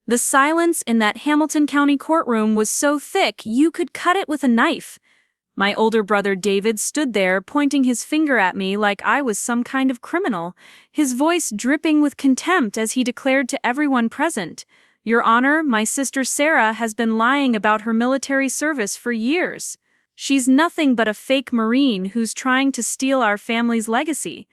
The silence in that Hamilton County courtroom was so thick you could cut it with a knife. My older brother David stood there pointing his finger at me like I was some kind of criminal, his voice dripping with contempt as he declared to everyone present, "Your Honor, my sister Sarah has been lying about her military service for years. She's nothing but a fake Marine who's trying to steal our family's legacy."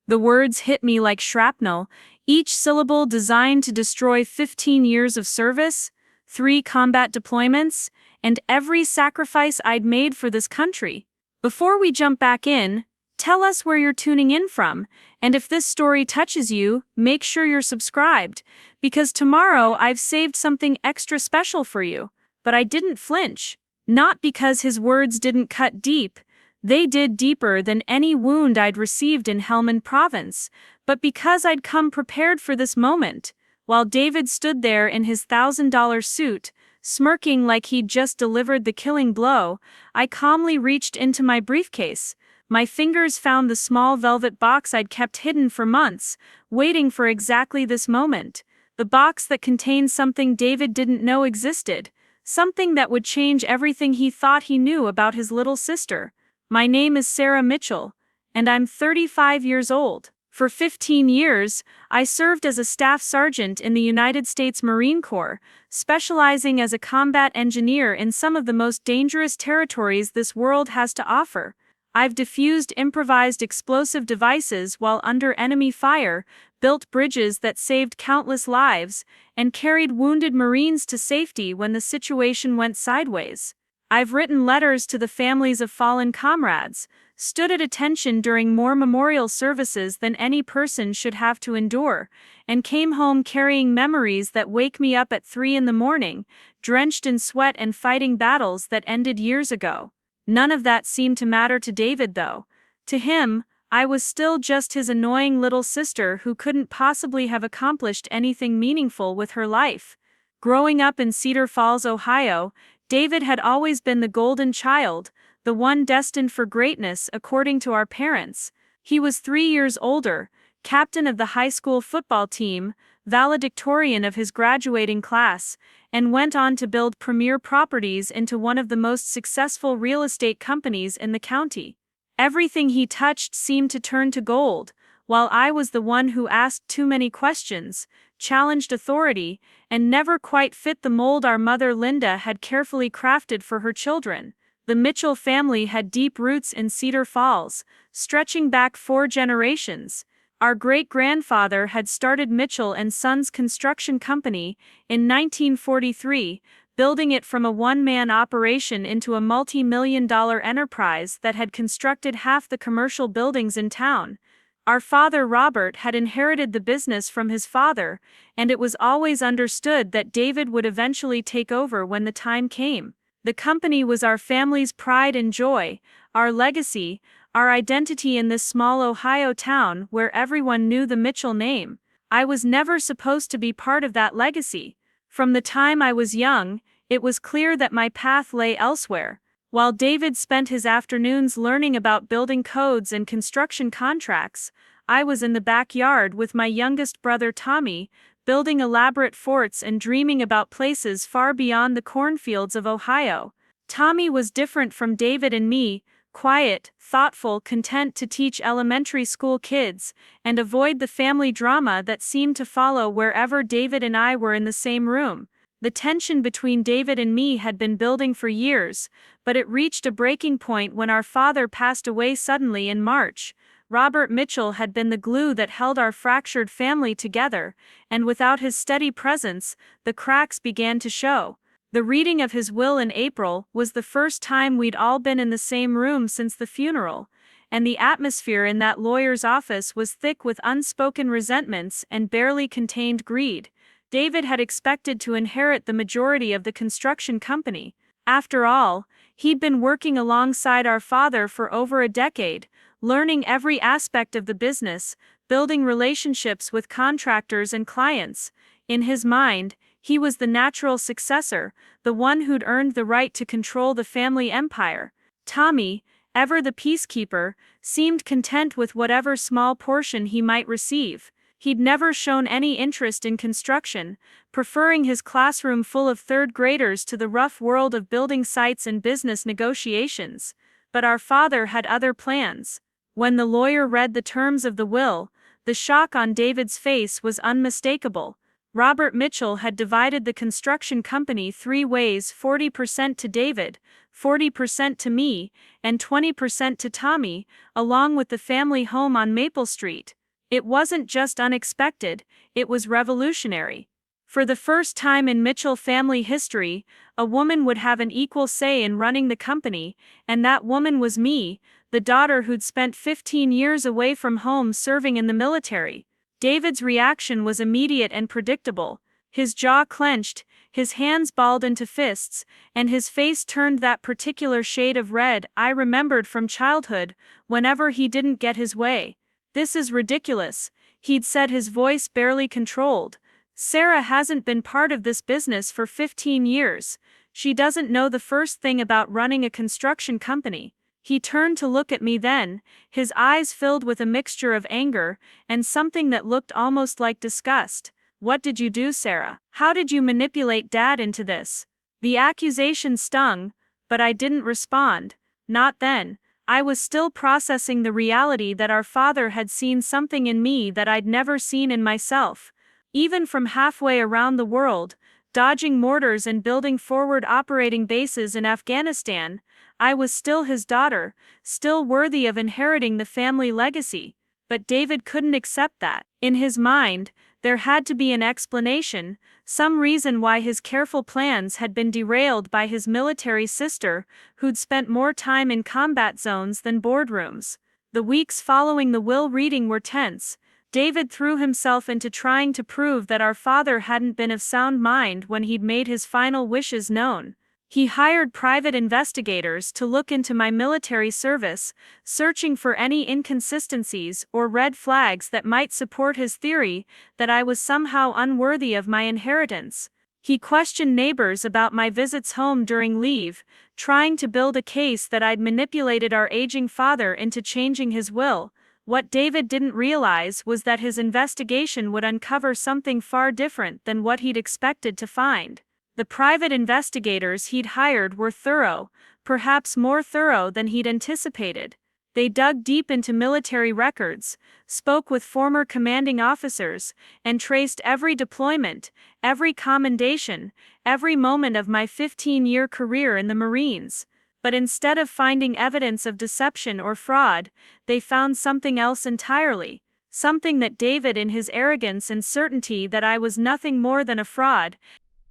The words hit me like shrapnel, each syllable designed to destroy 15 years of service, 3 combat deployments, and every sacrifice I'd made for this country. Before we jump back in, tell us where you're tuning in from, and if this story touches you, make sure you're subscribed, because tomorrow I've saved something extra special for you. But I didn't flinch. Not because his words didn't cut deep. They did deeper than any wound I'd received in Helmand Province, but because I'd come prepared for this moment. While David stood there in his $1,000 suit, smirking like he'd just delivered the killing blow, I calmly reached into my briefcase. My fingers found the small velvet box I'd kept hidden for months, waiting for exactly this moment. The box that contained something David didn't know existed, something that would change everything he thought he knew about his little sister. My name is Sarah Mitchell, and I'm 35 years old. For 15 years, I served as a staff sergeant in the United States Marine Corps, specializing as a combat engineer in some of the most dangerous territories this world has to offer. I've defused improvised explosive devices while under enemy fire, built bridges that saved countless lives, and carried wounded Marines to safety when the situation went sideways. I've written letters to the families of fallen comrades, stood at attention during more memorial services than any person should have to endure, and came home carrying memories that wake me up at 3 in the morning, drenched in sweat and fighting battles that ended years ago. None of that seemed to matter to David, though. To him, I was still just his annoying little sister who couldn't possibly have accomplished anything meaningful with her life. Growing up in Cedar Falls, Ohio, David had always been the golden child, the one destined for greatness according to our parents. He was 3 years older, captain of the high school football team, valedictorian of his graduating class, and went on to build premier properties into one of the most successful real estate companies in the county. Everything he touched seemed to turn to gold, while I was the one who asked too many questions, challenged authority, and never quite fit the mold our mother Linda had carefully crafted for her children. The Mitchell family had deep roots in Cedar Falls, stretching back 4 generations. Our great-grandfather had started Mitchell and Sons Construction Company in 1943, building it from a one-man operation into a multi-million-dollar enterprise that had constructed half the commercial buildings in town. Our father Robert had inherited the business from his father, and it was always understood that David would eventually take over when the time came. The company was our family's pride and joy, our legacy, our identity in this small Ohio town where everyone knew the Mitchell name. I was never supposed to be part of that legacy. From the time I was young, it was clear that my path lay elsewhere. While David spent his afternoons learning about building codes and construction contracts, I was in the backyard with my youngest brother Tommy, building elaborate forts and dreaming about places far beyond the cornfields of Ohio. Tommy was different from David and me, quiet, thoughtful, content to teach elementary school kids, and avoid the family drama that seemed to follow wherever David and I were in the same room. The tension between David and me had been building for years, but it reached a breaking point when our father passed away suddenly in March. Robert Mitchell had been the glue that held our fractured family together, and without his steady presence, the cracks began to show. The reading of his will in April was the first time we'd all been in the same room since the funeral, and the atmosphere in that lawyer's office was thick with unspoken resentments and barely contained greed. David had expected to inherit the majority of the construction company. After all, he'd been working alongside our father for over a decade, learning every aspect of the business, building relationships with contractors and clients. In his mind, he was the natural successor, the one who'd earned the right to control the family empire. Tommy, ever the peacekeeper, seemed content with whatever small portion he might receive. He'd never shown any interest in construction, preferring his classroom full of third graders to the rough world of building sites and business negotiations. But our father had other plans. When the lawyer read the terms of the will, the shock on David's face was unmistakable. Robert Mitchell had divided the construction company 3 ways: 40% to David, 40% to me, and 20% to Tommy, along with the family home on Maple Street. It wasn't just unexpected, it was revolutionary. For the first time in Mitchell family history, a woman would have an equal say in running the company, and that woman was me, the daughter who'd spent 15 years away from home serving in the military. David's reaction was immediate and predictable. His jaw clenched, his hands balled into fists, and his face turned that particular shade of red I remembered from childhood whenever he didn't get his way. "This is ridiculous," he'd said, his voice barely controlled. "Sarah hasn't been part of this business for 15 years. She doesn't know the first thing about running a construction company." He turned to look at me then, his eyes filled with a mixture of anger and something that looked almost like disgust. "What did you do, Sarah? How did you manipulate Dad into this?" The accusation stung, but I didn't respond. Not then. I was still processing the reality that our father had seen something in me that I'd never seen in myself. Even from halfway around the world, dodging mortars and building forward operating bases in Afghanistan, I was still his daughter, still worthy of inheriting the family legacy. But David couldn't accept that. In his mind, there had to be an explanation, some reason why his careful plans had been derailed by his military sister, who'd spent more time in combat zones than boardrooms. The weeks following the will reading were tense. David threw himself into trying to prove that our father hadn't been of sound mind when he'd made his final wishes known. He hired private investigators to look into my military service, searching for any inconsistencies or red flags that might support his theory that I was somehow unworthy of my inheritance. He questioned neighbors about my visits home during leave, trying to build a case that I'd manipulated our aging father into changing his will. What David didn't realize was that his investigation would uncover something far different than what he'd expected to find. The private investigators he'd hired were thorough, perhaps more thorough than he'd anticipated. They dug deep into military records, spoke with former commanding officers, and traced every deployment, every commendation, every moment of my 15-year career in the Marines. But instead of finding evidence of deception or fraud, they found something else entirely. Something that David, in his arrogance and certainty that I was nothing more than a fraud.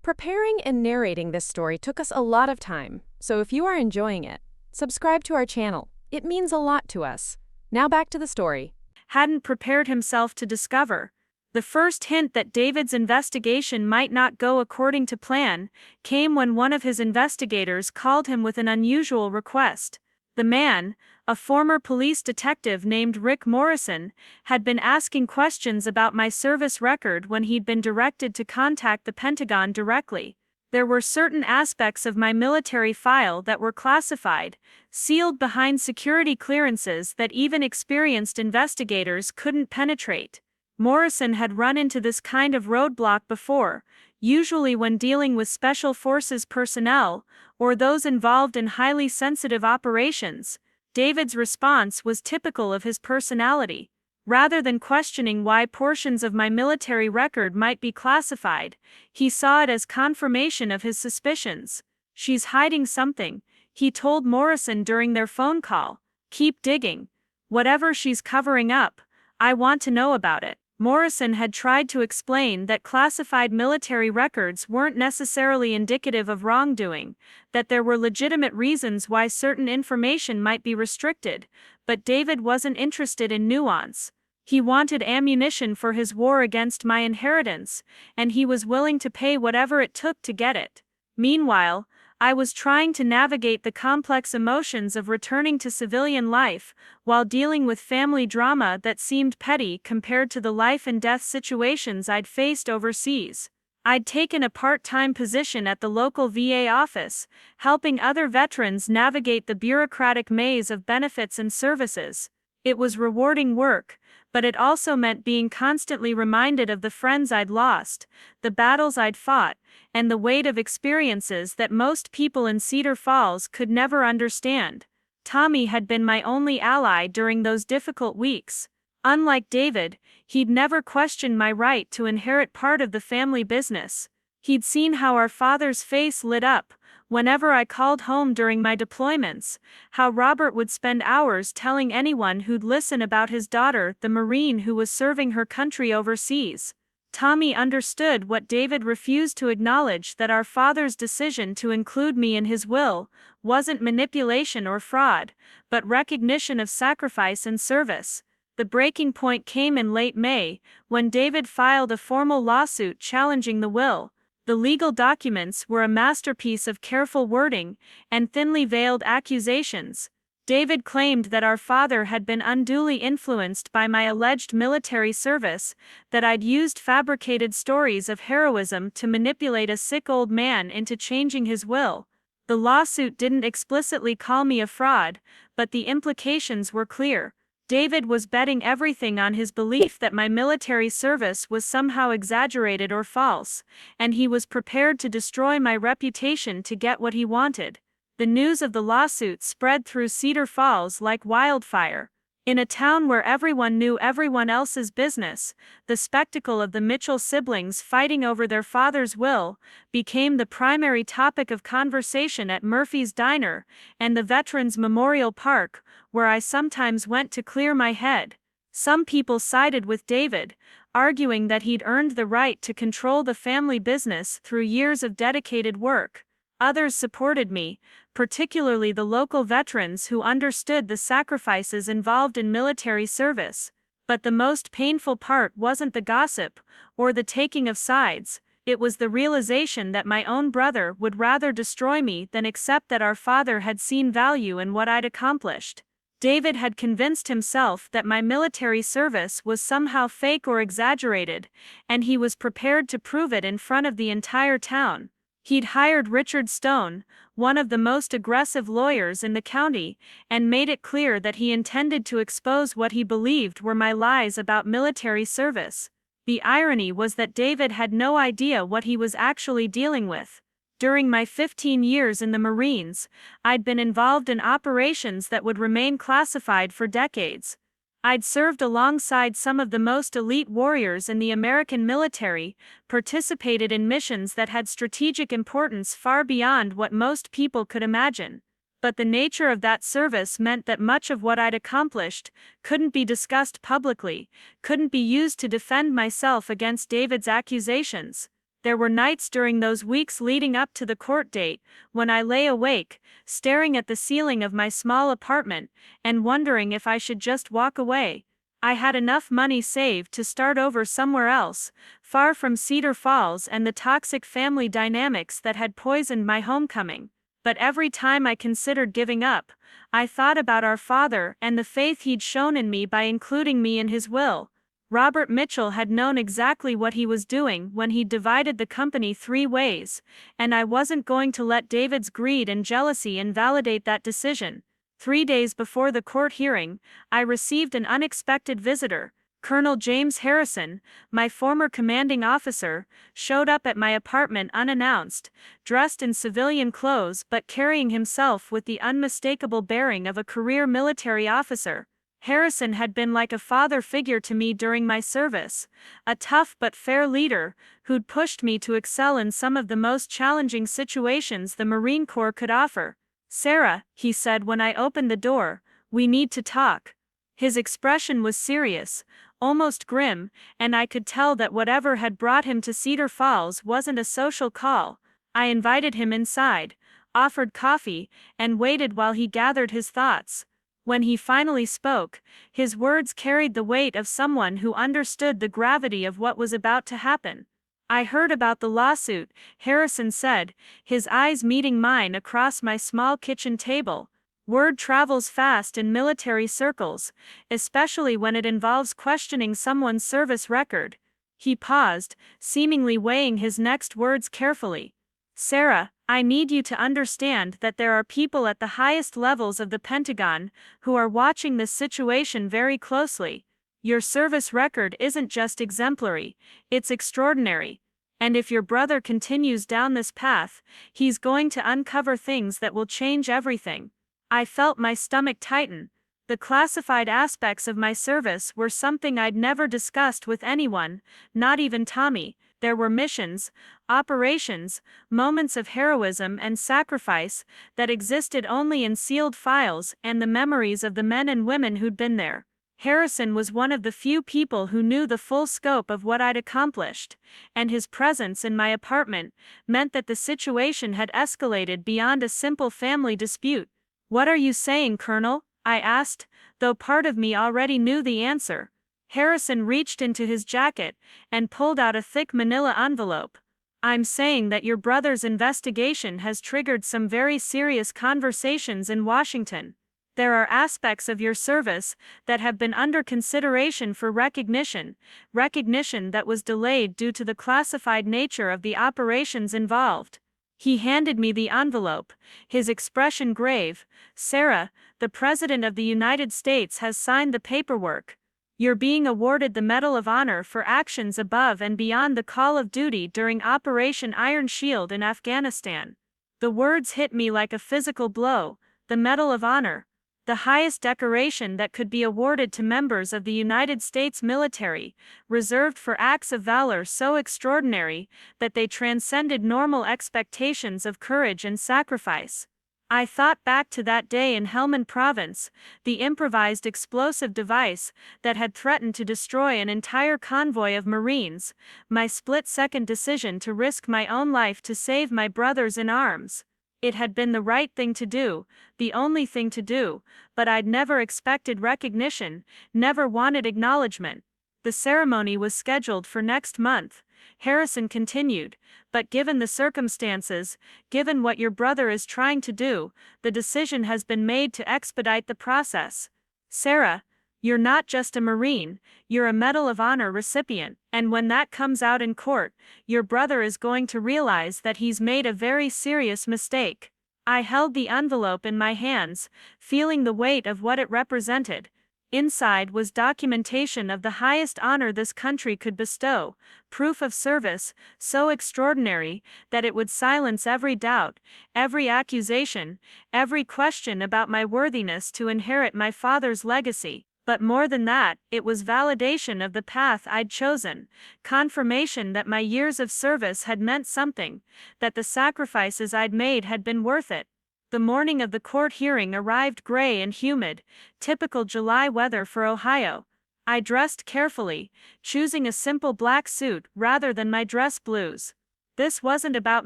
Preparing and narrating this story took us a lot of time, so if you are enjoying it, subscribe to our channel. It means a lot to us. Now back to the story. Hadn't prepared himself to discover. The first hint that David's investigation might not go according to plan came when one of his investigators called him with an unusual request. The man, a former police detective named Rick Morrison, had been asking questions about my service record when he'd been directed to contact the Pentagon directly. There were certain aspects of my military file that were classified, sealed behind security clearances that even experienced investigators couldn't penetrate. Morrison had run into this kind of roadblock before, usually when dealing with Special Forces personnel or those involved in highly sensitive operations. David's response was typical of his personality. Rather than questioning why portions of my military record might be classified, he saw it as confirmation of his suspicions. "She's hiding something," he told Morrison during their phone call. "Keep digging. Whatever she's covering up, I want to know about it." Morrison had tried to explain that classified military records weren't necessarily indicative of wrongdoing, that there were legitimate reasons why certain information might be restricted, but David wasn't interested in nuance. He wanted ammunition for his war against my inheritance, and he was willing to pay whatever it took to get it. Meanwhile, I was trying to navigate the complex emotions of returning to civilian life while dealing with family drama that seemed petty compared to the life-and-death situations I'd faced overseas. I'd taken a part-time position at the local VA office, helping other veterans navigate the bureaucratic maze of benefits and services. It was rewarding work, but it also meant being constantly reminded of the friends I'd lost, the battles I'd fought, and the weight of experiences that most people in Cedar Falls could never understand. Tommy had been my only ally during those difficult weeks. Unlike David, he'd never questioned my right to inherit part of the family business. He'd seen how our father's face lit up whenever I called home during my deployments, how Robert would spend hours telling anyone who'd listen about his daughter, the Marine who was serving her country overseas. Tommy understood what David refused to acknowledge, that our father's decision to include me in his will wasn't manipulation or fraud, but recognition of sacrifice and service. The breaking point came in late May, when David filed a formal lawsuit challenging the will. The legal documents were a masterpiece of careful wording and thinly veiled accusations. David claimed that our father had been unduly influenced by my alleged military service, that I'd used fabricated stories of heroism to manipulate a sick old man into changing his will. The lawsuit didn't explicitly call me a fraud, but the implications were clear. David was betting everything on his belief that my military service was somehow exaggerated or false, and he was prepared to destroy my reputation to get what he wanted. The news of the lawsuit spread through Cedar Falls like wildfire. In a town where everyone knew everyone else's business, the spectacle of the Mitchell siblings fighting over their father's will became the primary topic of conversation at Murphy's Diner and the Veterans Memorial Park, where I sometimes went to clear my head. Some people sided with David, arguing that he'd earned the right to control the family business through years of dedicated work. Others supported me, particularly the local veterans who understood the sacrifices involved in military service. But the most painful part wasn't the gossip or the taking of sides, it was the realization that my own brother would rather destroy me than accept that our father had seen value in what I'd accomplished. David had convinced himself that my military service was somehow fake or exaggerated, and he was prepared to prove it in front of the entire town. He'd hired Richard Stone, one of the most aggressive lawyers in the county, and made it clear that he intended to expose what he believed were my lies about military service. The irony was that David had no idea what he was actually dealing with. During my 15 years in the Marines, I'd been involved in operations that would remain classified for decades. I'd served alongside some of the most elite warriors in the American military, participated in missions that had strategic importance far beyond what most people could imagine. But the nature of that service meant that much of what I'd accomplished couldn't be discussed publicly, couldn't be used to defend myself against David's accusations. There were nights during those weeks leading up to the court date when I lay awake, staring at the ceiling of my small apartment and wondering if I should just walk away. I had enough money saved to start over somewhere else, far from Cedar Falls and the toxic family dynamics that had poisoned my homecoming. But every time I considered giving up, I thought about our father and the faith he'd shown in me by including me in his will. Robert Mitchell had known exactly what he was doing when he divided the company 3 ways, and I wasn't going to let David's greed and jealousy invalidate that decision. 3 days before the court hearing, I received an unexpected visitor. Colonel James Harrison, my former commanding officer, showed up at my apartment unannounced, dressed in civilian clothes but carrying himself with the unmistakable bearing of a career military officer. Harrison had been like a father figure to me during my service, a tough but fair leader who'd pushed me to excel in some of the most challenging situations the Marine Corps could offer. "Sarah," he said when I opened the door, "we need to talk." His expression was serious, almost grim, and I could tell that whatever had brought him to Cedar Falls wasn't a social call. I invited him inside, offered coffee, and waited while he gathered his thoughts. When he finally spoke, his words carried the weight of someone who understood the gravity of what was about to happen. "I heard about the lawsuit," Harrison said, his eyes meeting mine across my small kitchen table. "Word travels fast in military circles, especially when it involves questioning someone's service record." He paused, seemingly weighing his next words carefully. "Sarah, I need you to understand that there are people at the highest levels of the Pentagon who are watching this situation very closely. Your service record isn't just exemplary, it's extraordinary. And if your brother continues down this path, he's going to uncover things that will change everything. I felt my stomach tighten. The classified aspects of my service were something I'd never discussed with anyone, not even Tommy. There were missions, operations, moments of heroism and sacrifice that existed only in sealed files and the memories of the men and women who'd been there. Harrison was one of the few people who knew the full scope of what I'd accomplished, and his presence in my apartment meant that the situation had escalated beyond a simple family dispute. "What are you saying, Colonel?" I asked, though part of me already knew the answer. Harrison reached into his jacket and pulled out a thick manila envelope. "I'm saying that your brother's investigation has triggered some very serious conversations in Washington. There are aspects of your service that have been under consideration for recognition that was delayed due to the classified nature of the operations involved." He handed me the envelope, his expression grave. "Sarah, the President of the United States has signed the paperwork. You're being awarded the Medal of Honor for actions above and beyond the call of duty during Operation Iron Shield in Afghanistan." The words hit me like a physical blow. The Medal of Honor, the highest decoration that could be awarded to members of the United States military, reserved for acts of valor so extraordinary that they transcended normal expectations of courage and sacrifice. I thought back to that day in Helmand Province, the improvised explosive device that had threatened to destroy an entire convoy of Marines, my split-second decision to risk my own life to save my brothers in arms. It had been the right thing to do, the only thing to do, but I'd never expected recognition, never wanted acknowledgement. The ceremony was scheduled for next month, Harrison continued, but given the circumstances, given what your brother is trying to do, the decision has been made to expedite the process. Sarah, you're not just a Marine, you're a Medal of Honor recipient, and when that comes out in court, your brother is going to realize that he's made a very serious mistake. I held the envelope in my hands, feeling the weight of what it represented. Inside was documentation of the highest honor this country could bestow, proof of service, so extraordinary that it would silence every doubt, every accusation, every question about my worthiness to inherit my father's legacy. But more than that, it was validation of the path I'd chosen, confirmation that my years of service had meant something, that the sacrifices I'd made had been worth it. The morning of the court hearing arrived gray and humid, typical July weather for Ohio. I dressed carefully, choosing a simple black suit rather than my dress blues. This wasn't about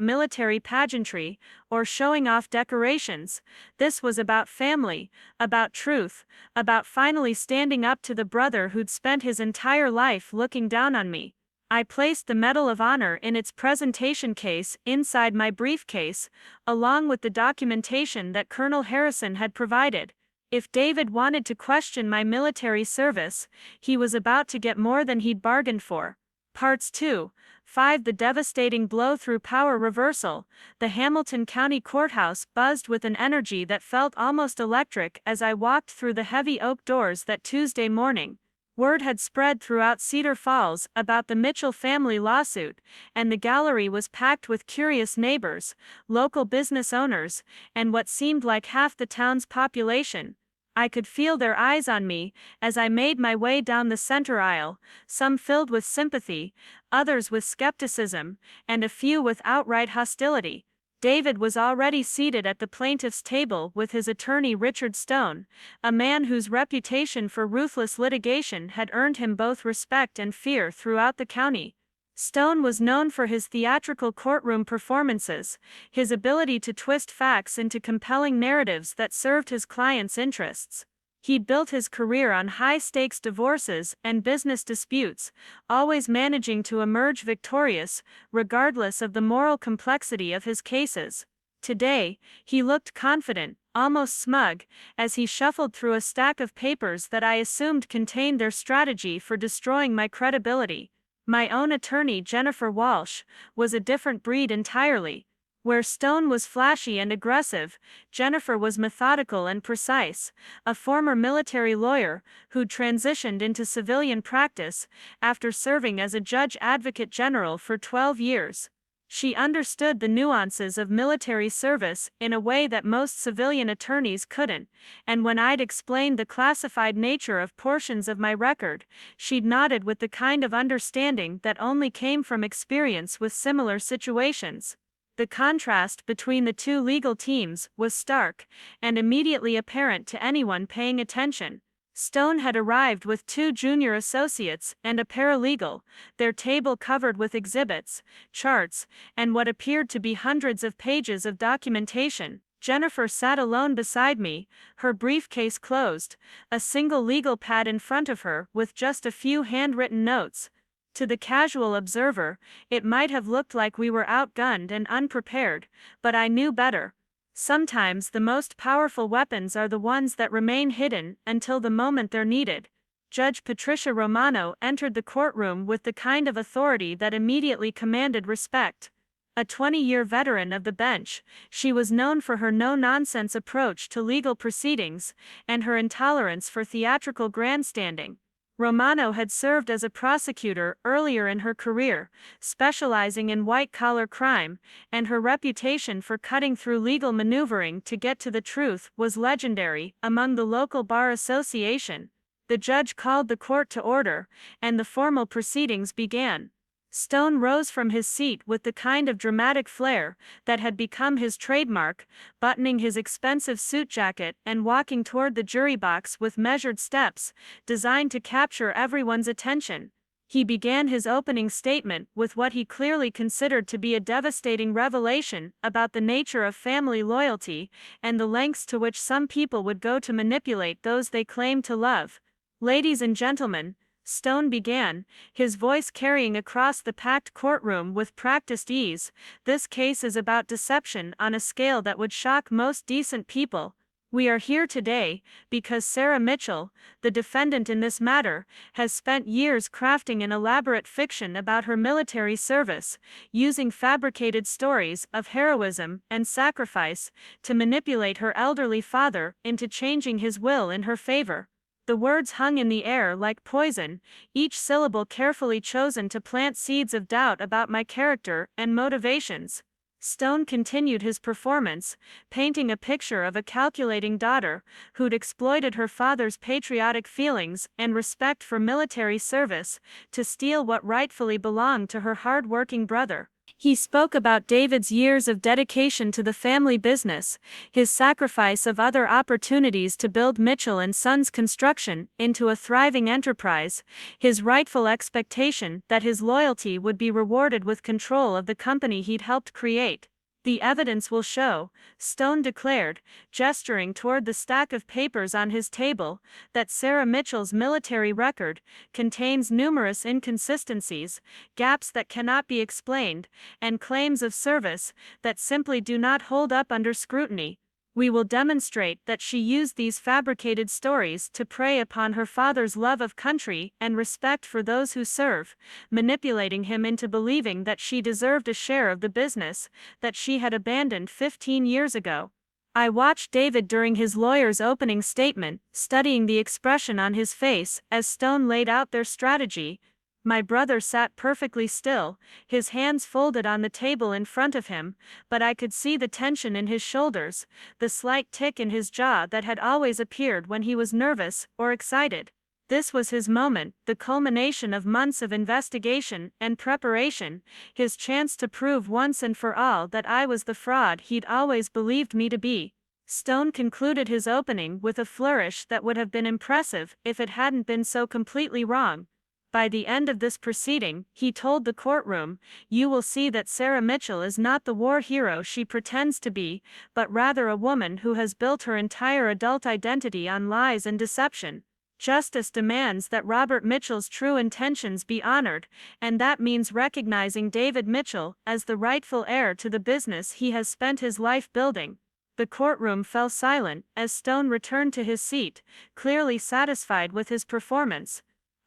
military pageantry or showing off decorations. This was about family, about truth, about finally standing up to the brother who'd spent his entire life looking down on me. I placed the Medal of Honor in its presentation case inside my briefcase, along with the documentation that Colonel Harrison had provided. If David wanted to question my military service, he was about to get more than he'd bargained for. Parts 2. 5. The devastating blow through power reversal. The Hamilton County Courthouse buzzed with an energy that felt almost electric as I walked through the heavy oak doors that Tuesday morning. Word had spread throughout Cedar Falls about the Mitchell family lawsuit, and the gallery was packed with curious neighbors, local business owners, and what seemed like half the town's population. I could feel their eyes on me as I made my way down the center aisle, some filled with sympathy, others with skepticism, and a few with outright hostility. David was already seated at the plaintiff's table with his attorney Richard Stone, a man whose reputation for ruthless litigation had earned him both respect and fear throughout the county. Stone was known for his theatrical courtroom performances, his ability to twist facts into compelling narratives that served his clients' interests. He'd built his career on high-stakes divorces and business disputes, always managing to emerge victorious, regardless of the moral complexity of his cases. Today, he looked confident, almost smug, as he shuffled through a stack of papers that I assumed contained their strategy for destroying my credibility. My own attorney, Jennifer Walsh, was a different breed entirely. Where Stone was flashy and aggressive, Jennifer was methodical and precise, a former military lawyer who'd transitioned into civilian practice after serving as a judge advocate general for 12 years. She understood the nuances of military service in a way that most civilian attorneys couldn't, and when I'd explained the classified nature of portions of my record, she'd nodded with the kind of understanding that only came from experience with similar situations. The contrast between the two legal teams was stark and immediately apparent to anyone paying attention. Stone had arrived with 2 junior associates and a paralegal, their table covered with exhibits, charts, and what appeared to be hundreds of pages of documentation. Jennifer sat alone beside me, her briefcase closed, a single legal pad in front of her with just a few handwritten notes. To the casual observer, it might have looked like we were outgunned and unprepared, but I knew better. Sometimes the most powerful weapons are the ones that remain hidden until the moment they're needed. Judge Patricia Romano entered the courtroom with the kind of authority that immediately commanded respect. A 20-year veteran of the bench, she was known for her no-nonsense approach to legal proceedings and her intolerance for theatrical grandstanding. Romano had served as a prosecutor earlier in her career, specializing in white-collar crime, and her reputation for cutting through legal maneuvering to get to the truth was legendary among the local bar association. The judge called the court to order, and the formal proceedings began. Stone rose from his seat with the kind of dramatic flair that had become his trademark, buttoning his expensive suit jacket and walking toward the jury box with measured steps, designed to capture everyone's attention. He began his opening statement with what he clearly considered to be a devastating revelation about the nature of family loyalty and the lengths to which some people would go to manipulate those they claimed to love. "Ladies and gentlemen," Stone began, his voice carrying across the packed courtroom with practiced ease, "this case is about deception on a scale that would shock most decent people. We are here today because Sarah Mitchell, the defendant in this matter, has spent years crafting an elaborate fiction about her military service, using fabricated stories of heroism and sacrifice to manipulate her elderly father into changing his will in her favor." The words hung in the air like poison, each syllable carefully chosen to plant seeds of doubt about my character and motivations. Stone continued his performance, painting a picture of a calculating daughter who'd exploited her father's patriotic feelings and respect for military service to steal what rightfully belonged to her hard-working brother. He spoke about David's years of dedication to the family business, his sacrifice of other opportunities to build Mitchell and Sons Construction into a thriving enterprise, his rightful expectation that his loyalty would be rewarded with control of the company he'd helped create. "The evidence will show," Stone declared, gesturing toward the stack of papers on his table, "that Sarah Mitchell's military record contains numerous inconsistencies, gaps that cannot be explained, and claims of service that simply do not hold up under scrutiny. We will demonstrate that she used these fabricated stories to prey upon her father's love of country and respect for those who serve, manipulating him into believing that she deserved a share of the business that she had abandoned 15 years ago." I watched David during his lawyer's opening statement, studying the expression on his face as Stone laid out their strategy. My brother sat perfectly still, his hands folded on the table in front of him, but I could see the tension in his shoulders, the slight tick in his jaw that had always appeared when he was nervous or excited. This was his moment, the culmination of months of investigation and preparation, his chance to prove once and for all that I was the fraud he'd always believed me to be. Stone concluded his opening with a flourish that would have been impressive if it hadn't been so completely wrong. By the end of this proceeding, he told the courtroom, "You will see that Sarah Mitchell is not the war hero she pretends to be, but rather a woman who has built her entire adult identity on lies and deception. Justice demands that Robert Mitchell's true intentions be honored, and that means recognizing David Mitchell as the rightful heir to the business he has spent his life building." The courtroom fell silent as Stone returned to his seat, clearly satisfied with his performance.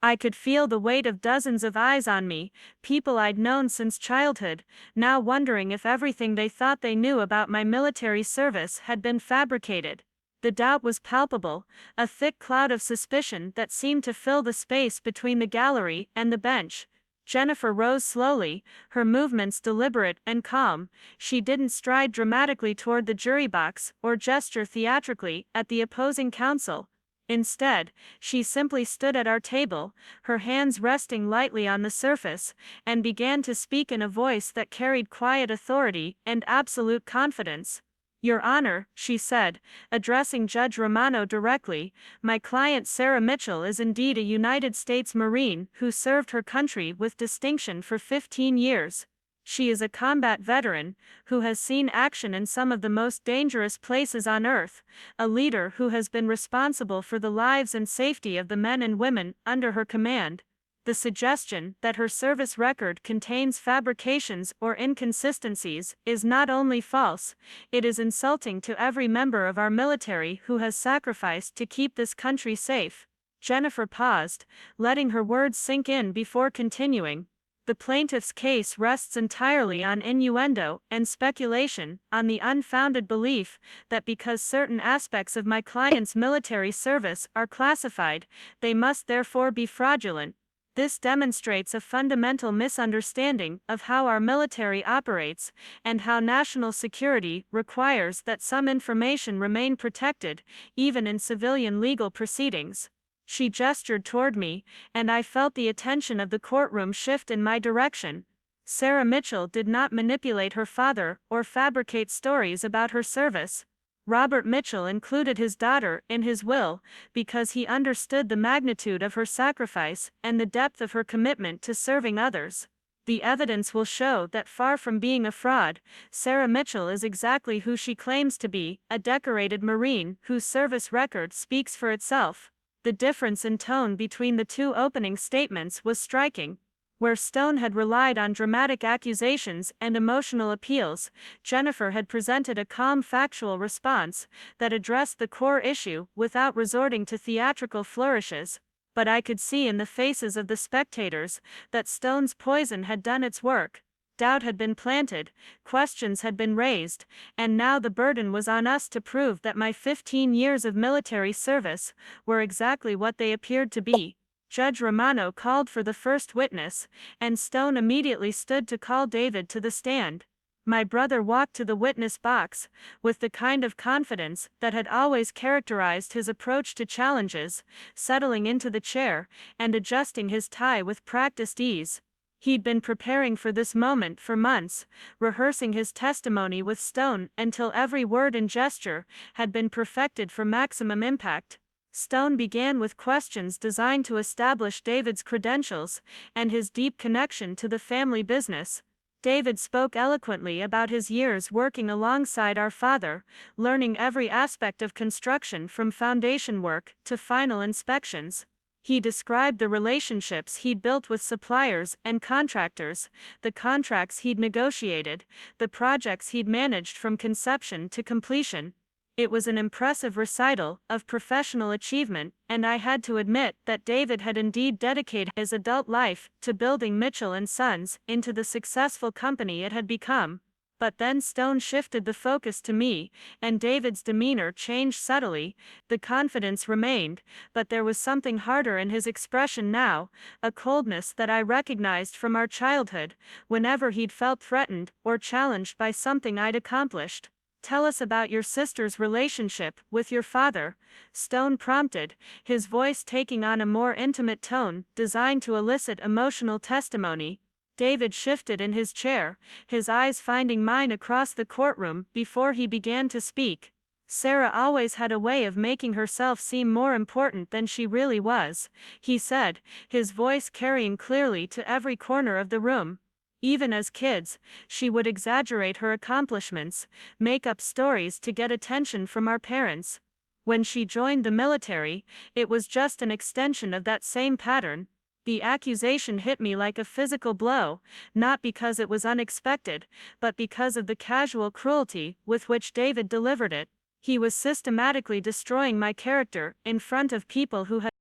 I could feel the weight of dozens of eyes on me, people I'd known since childhood, now wondering if everything they thought they knew about my military service had been fabricated. The doubt was palpable, a thick cloud of suspicion that seemed to fill the space between the gallery and the bench. Jennifer rose slowly, her movements deliberate and calm. She didn't stride dramatically toward the jury box or gesture theatrically at the opposing counsel. Instead, she simply stood at our table, her hands resting lightly on the surface, and began to speak in a voice that carried quiet authority and absolute confidence. "Your Honor," she said, addressing Judge Romano directly, "my client Sarah Mitchell is indeed a United States Marine who served her country with distinction for 15 years. She is a combat veteran who has seen action in some of the most dangerous places on Earth, a leader who has been responsible for the lives and safety of the men and women under her command. The suggestion that her service record contains fabrications or inconsistencies is not only false, it is insulting to every member of our military who has sacrificed to keep this country safe." Jennifer paused, letting her words sink in before continuing. "The plaintiff's case rests entirely on innuendo and speculation, on the unfounded belief that because certain aspects of my client's military service are classified, they must therefore be fraudulent. This demonstrates a fundamental misunderstanding of how our military operates and how national security requires that some information remain protected, even in civilian legal proceedings." She gestured toward me, and I felt the attention of the courtroom shift in my direction. Sarah Mitchell did not manipulate her father or fabricate stories about her service. Robert Mitchell included his daughter in his will because he understood the magnitude of her sacrifice and the depth of her commitment to serving others. The evidence will show that far from being a fraud, Sarah Mitchell is exactly who she claims to be, a decorated Marine whose service record speaks for itself. The difference in tone between the two opening statements was striking. Where Stone had relied on dramatic accusations and emotional appeals, Jennifer had presented a calm factual response that addressed the core issue without resorting to theatrical flourishes. But I could see in the faces of the spectators that Stone's poison had done its work. Doubt had been planted, questions had been raised, and now the burden was on us to prove that my 15 years of military service were exactly what they appeared to be. Judge Romano called for the first witness, and Stone immediately stood to call David to the stand. My brother walked to the witness box, with the kind of confidence that had always characterized his approach to challenges, settling into the chair and adjusting his tie with practiced ease. He'd been preparing for this moment for months, rehearsing his testimony with Stone until every word and gesture had been perfected for maximum impact. Stone began with questions designed to establish David's credentials and his deep connection to the family business. David spoke eloquently about his years working alongside our father, learning every aspect of construction from foundation work to final inspections. He described the relationships he'd built with suppliers and contractors, the contracts he'd negotiated, the projects he'd managed from conception to completion. It was an impressive recital of professional achievement, and I had to admit that David had indeed dedicated his adult life to building Mitchell & Sons into the successful company it had become. But then Stone shifted the focus to me, and David's demeanor changed subtly. The confidence remained, but there was something harder in his expression now, a coldness that I recognized from our childhood, whenever he'd felt threatened or challenged by something I'd accomplished. "Tell us about your sister's relationship with your father," Stone prompted, his voice taking on a more intimate tone designed to elicit emotional testimony. David shifted in his chair, his eyes finding mine across the courtroom before he began to speak. "Sarah always had a way of making herself seem more important than she really was," he said, his voice carrying clearly to every corner of the room. "Even as kids, she would exaggerate her accomplishments, make up stories to get attention from our parents. When she joined the military, it was just an extension of that same pattern." The accusation hit me like a physical blow, not because it was unexpected, but because of the casual cruelty with which David delivered it. He was systematically destroying my character in front of people who had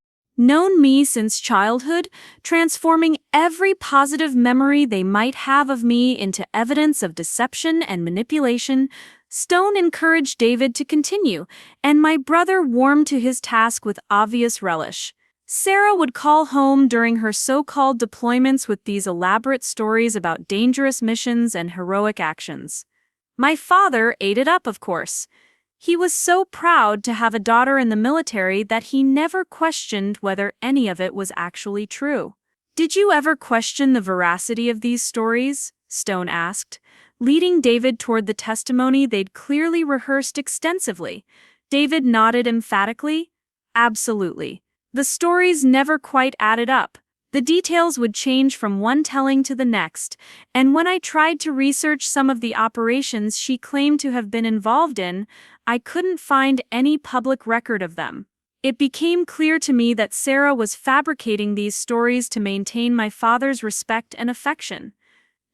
known me since childhood, transforming every positive memory they might have of me into evidence of deception and manipulation. Stone encouraged David to continue, and my brother warmed to his task with obvious relish. Sarah would call home during her so-called deployments with these elaborate stories about dangerous missions and heroic actions. My father ate it up, of course. He was so proud to have a daughter in the military that he never questioned whether any of it was actually true. "Did you ever question the veracity of these stories?" Stone asked, leading David toward the testimony they'd clearly rehearsed extensively. David nodded emphatically. "Absolutely. The stories never quite added up. The details would change from one telling to the next, and when I tried to research some of the operations she claimed to have been involved in, I couldn't find any public record of them. It became clear to me that Sarah was fabricating these stories to maintain my father's respect and affection."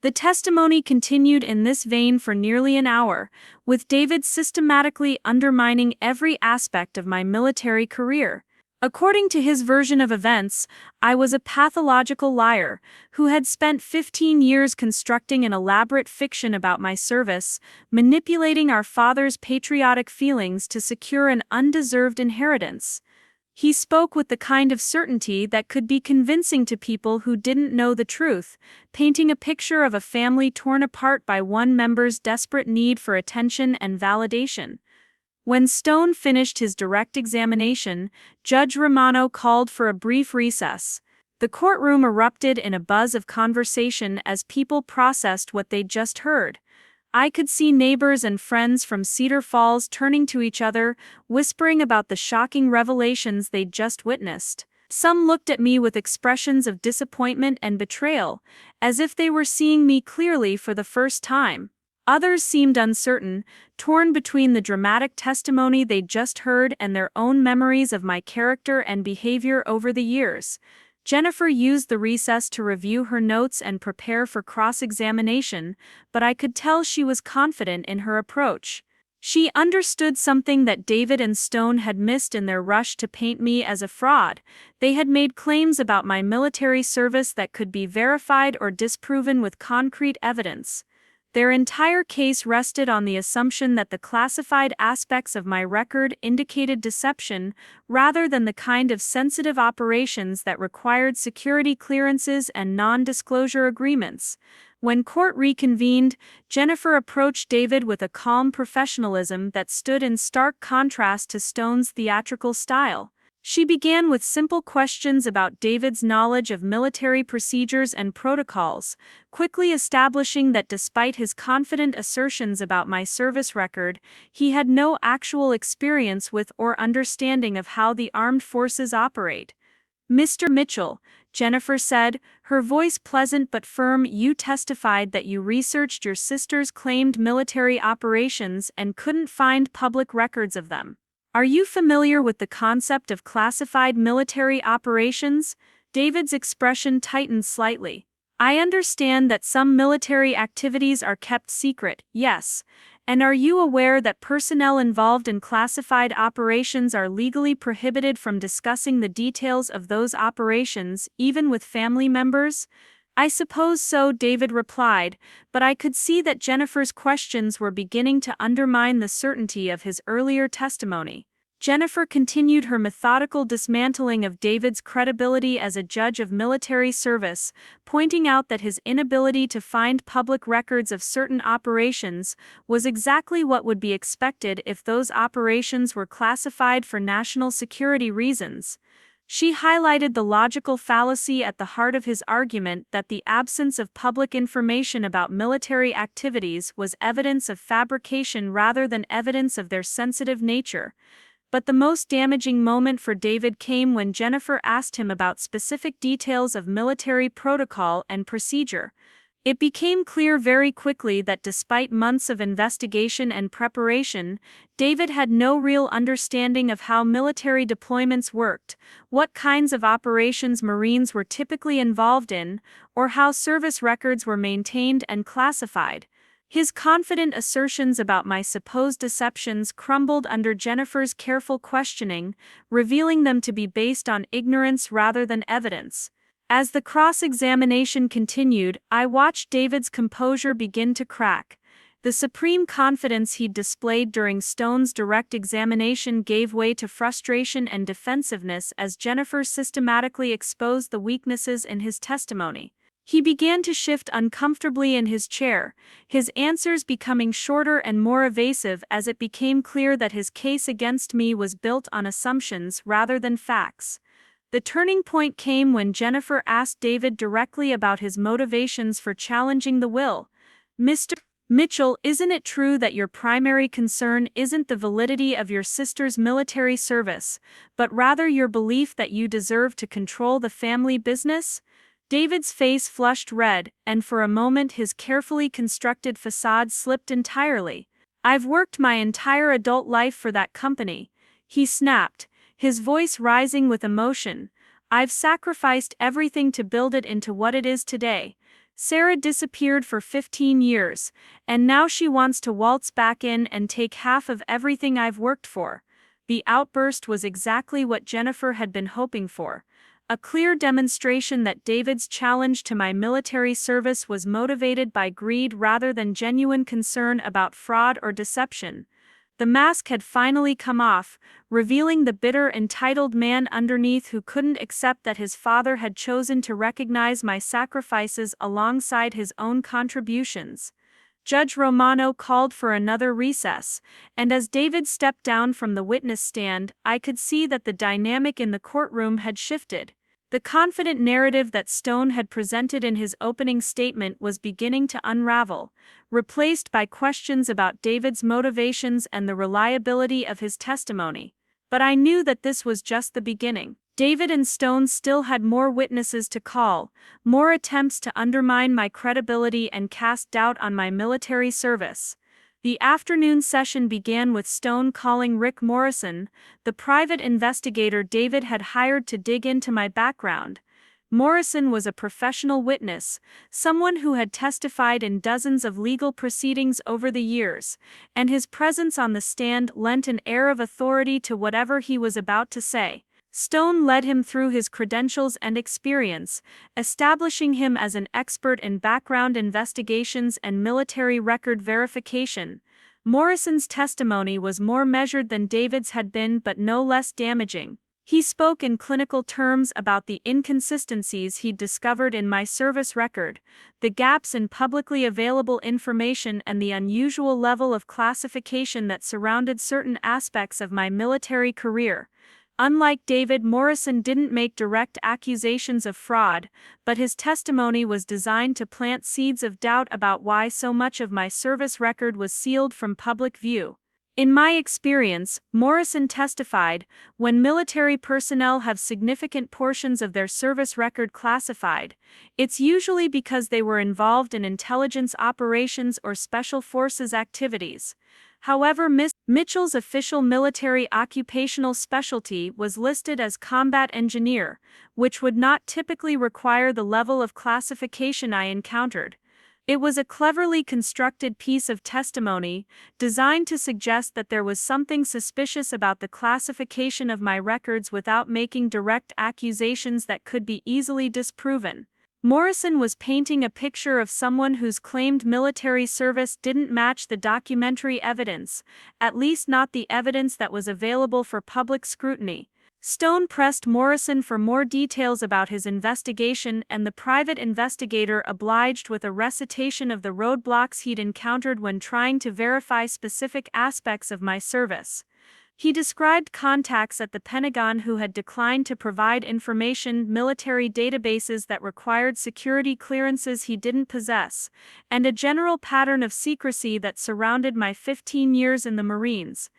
The testimony continued in this vein for nearly an hour, with David systematically undermining every aspect of my military career. According to his version of events, I was a pathological liar who had spent 15 years constructing an elaborate fiction about my service, manipulating our father's patriotic feelings to secure an undeserved inheritance. He spoke with the kind of certainty that could be convincing to people who didn't know the truth, painting a picture of a family torn apart by one member's desperate need for attention and validation. When Stone finished his direct examination, Judge Romano called for a brief recess. The courtroom erupted in a buzz of conversation as people processed what they'd just heard. I could see neighbors and friends from Cedar Falls turning to each other, whispering about the shocking revelations they'd just witnessed. Some looked at me with expressions of disappointment and betrayal, as if they were seeing me clearly for the first time. Others seemed uncertain, torn between the dramatic testimony they'd just heard and their own memories of my character and behavior over the years. Jennifer used the recess to review her notes and prepare for cross-examination, but I could tell she was confident in her approach. She understood something that David and Stone had missed in their rush to paint me as a fraud. They had made claims about my military service that could be verified or disproven with concrete evidence. Their entire case rested on the assumption that the classified aspects of my record indicated deception rather than the kind of sensitive operations that required security clearances and non-disclosure agreements. When court reconvened, Jennifer approached David with a calm professionalism that stood in stark contrast to Stone's theatrical style. She began with simple questions about David's knowledge of military procedures and protocols, quickly establishing that despite his confident assertions about my service record, he had no actual experience with or understanding of how the armed forces operate. "Mr. Mitchell," Jennifer said, her voice pleasant but firm, "you testified that you researched your sister's claimed military operations and couldn't find public records of them. Are you familiar with the concept of classified military operations?" David's expression tightened slightly. "I understand that some military activities are kept secret, yes. And are you aware that personnel involved in classified operations are legally prohibited from discussing the details of those operations, even with family members?" "I suppose so," David replied, but I could see that Jennifer's questions were beginning to undermine the certainty of his earlier testimony. Jennifer continued her methodical dismantling of David's credibility as a judge of military service, pointing out that his inability to find public records of certain operations was exactly what would be expected if those operations were classified for national security reasons. She highlighted the logical fallacy at the heart of his argument that the absence of public information about military activities was evidence of fabrication rather than evidence of their sensitive nature. But the most damaging moment for David came when Jennifer asked him about specific details of military protocol and procedure. It became clear very quickly that despite months of investigation and preparation, David had no real understanding of how military deployments worked, what kinds of operations Marines were typically involved in, or how service records were maintained and classified. His confident assertions about my supposed deceptions crumbled under Jennifer's careful questioning, revealing them to be based on ignorance rather than evidence. As the cross-examination continued, I watched David's composure begin to crack. The supreme confidence he'd displayed during Stone's direct examination gave way to frustration and defensiveness as Jennifer systematically exposed the weaknesses in his testimony. He began to shift uncomfortably in his chair, his answers becoming shorter and more evasive as it became clear that his case against me was built on assumptions rather than facts. The turning point came when Jennifer asked David directly about his motivations for challenging the will. "Mr. Mitchell, isn't it true that your primary concern isn't the validity of your sister's military service, but rather your belief that you deserve to control the family business?" David's face flushed red, and for a moment his carefully constructed facade slipped entirely. "I've worked my entire adult life for that company," he snapped, his voice rising with emotion. "I've sacrificed everything to build it into what it is today. Sarah disappeared for 15 years, and now she wants to waltz back in and take half of everything I've worked for." The outburst was exactly what Jennifer had been hoping for. A clear demonstration that David's challenge to my military service was motivated by greed rather than genuine concern about fraud or deception. The mask had finally come off, revealing the bitter, entitled man underneath who couldn't accept that his father had chosen to recognize my sacrifices alongside his own contributions. Judge Romano called for another recess, and as David stepped down from the witness stand, I could see that the dynamic in the courtroom had shifted. The confident narrative that Stone had presented in his opening statement was beginning to unravel, replaced by questions about David's motivations and the reliability of his testimony. But I knew that this was just the beginning. David and Stone still had more witnesses to call, more attempts to undermine my credibility and cast doubt on my military service. The afternoon session began with Stone calling Rick Morrison, the private investigator David had hired to dig into my background. Morrison was a professional witness, someone who had testified in dozens of legal proceedings over the years, and his presence on the stand lent an air of authority to whatever he was about to say. Stone led him through his credentials and experience, establishing him as an expert in background investigations and military record verification. Morrison's testimony was more measured than David's had been, but no less damaging. He spoke in clinical terms about the inconsistencies he'd discovered in my service record, the gaps in publicly available information, and the unusual level of classification that surrounded certain aspects of my military career. Unlike David, Morrison didn't make direct accusations of fraud, but his testimony was designed to plant seeds of doubt about why so much of my service record was sealed from public view. In my experience, Morrison testified, when military personnel have significant portions of their service record classified, it's usually because they were involved in intelligence operations or special forces activities. However, Mitchell's official military occupational specialty was listed as combat engineer, which would not typically require the level of classification I encountered. It was a cleverly constructed piece of testimony, designed to suggest that there was something suspicious about the classification of my records without making direct accusations that could be easily disproven. Morrison was painting a picture of someone whose claimed military service didn't match the documentary evidence, at least not the evidence that was available for public scrutiny. Stone pressed Morrison for more details about his investigation, and the private investigator obliged with a recitation of the roadblocks he'd encountered when trying to verify specific aspects of my service. He described contacts at the Pentagon who had declined to provide information, military databases that required security clearances he didn't possess, and a general pattern of secrecy that surrounded my 15 years in the Marines.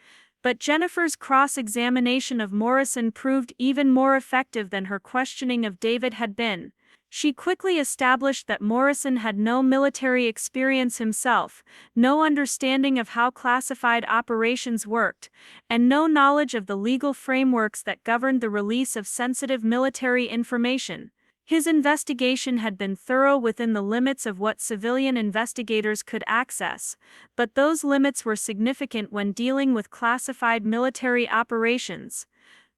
But Jennifer's cross-examination of Morrison proved even more effective than her questioning of David had been. She quickly established that Morrison had no military experience himself, no understanding of how classified operations worked, and no knowledge of the legal frameworks that governed the release of sensitive military information. His investigation had been thorough within the limits of what civilian investigators could access, but those limits were significant when dealing with classified military operations.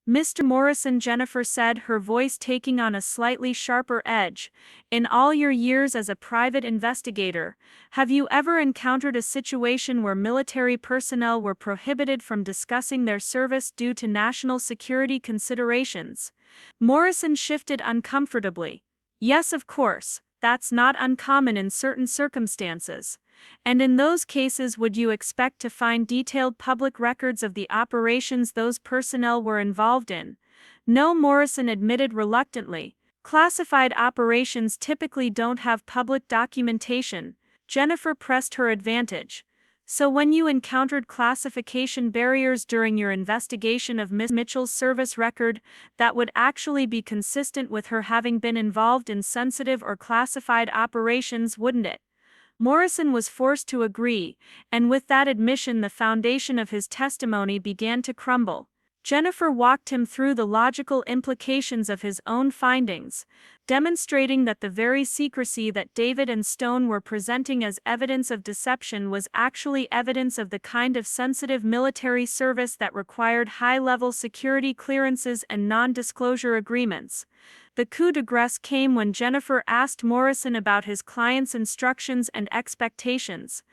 Mr. Morrison, Jennifer said, her voice taking on a slightly sharper edge, in all your years as a private investigator, have you ever encountered a situation where military personnel were prohibited from discussing their service due to national security considerations? Morrison shifted uncomfortably. Yes, of course, that's not uncommon in certain circumstances. And in those cases, would you expect to find detailed public records of the operations those personnel were involved in? No, Morrison admitted reluctantly. Classified operations typically don't have public documentation. Jennifer pressed her advantage. So when you encountered classification barriers during your investigation of Miss Mitchell's service record, that would actually be consistent with her having been involved in sensitive or classified operations, wouldn't it? Morrison was forced to agree, and with that admission the foundation of his testimony began to crumble. Jennifer walked him through the logical implications of his own findings, demonstrating that the very secrecy that David and Stone were presenting as evidence of deception was actually evidence of the kind of sensitive military service that required high-level security clearances and non-disclosure agreements. The coup de grace came when Jennifer asked Morrison about his client's instructions and expectations.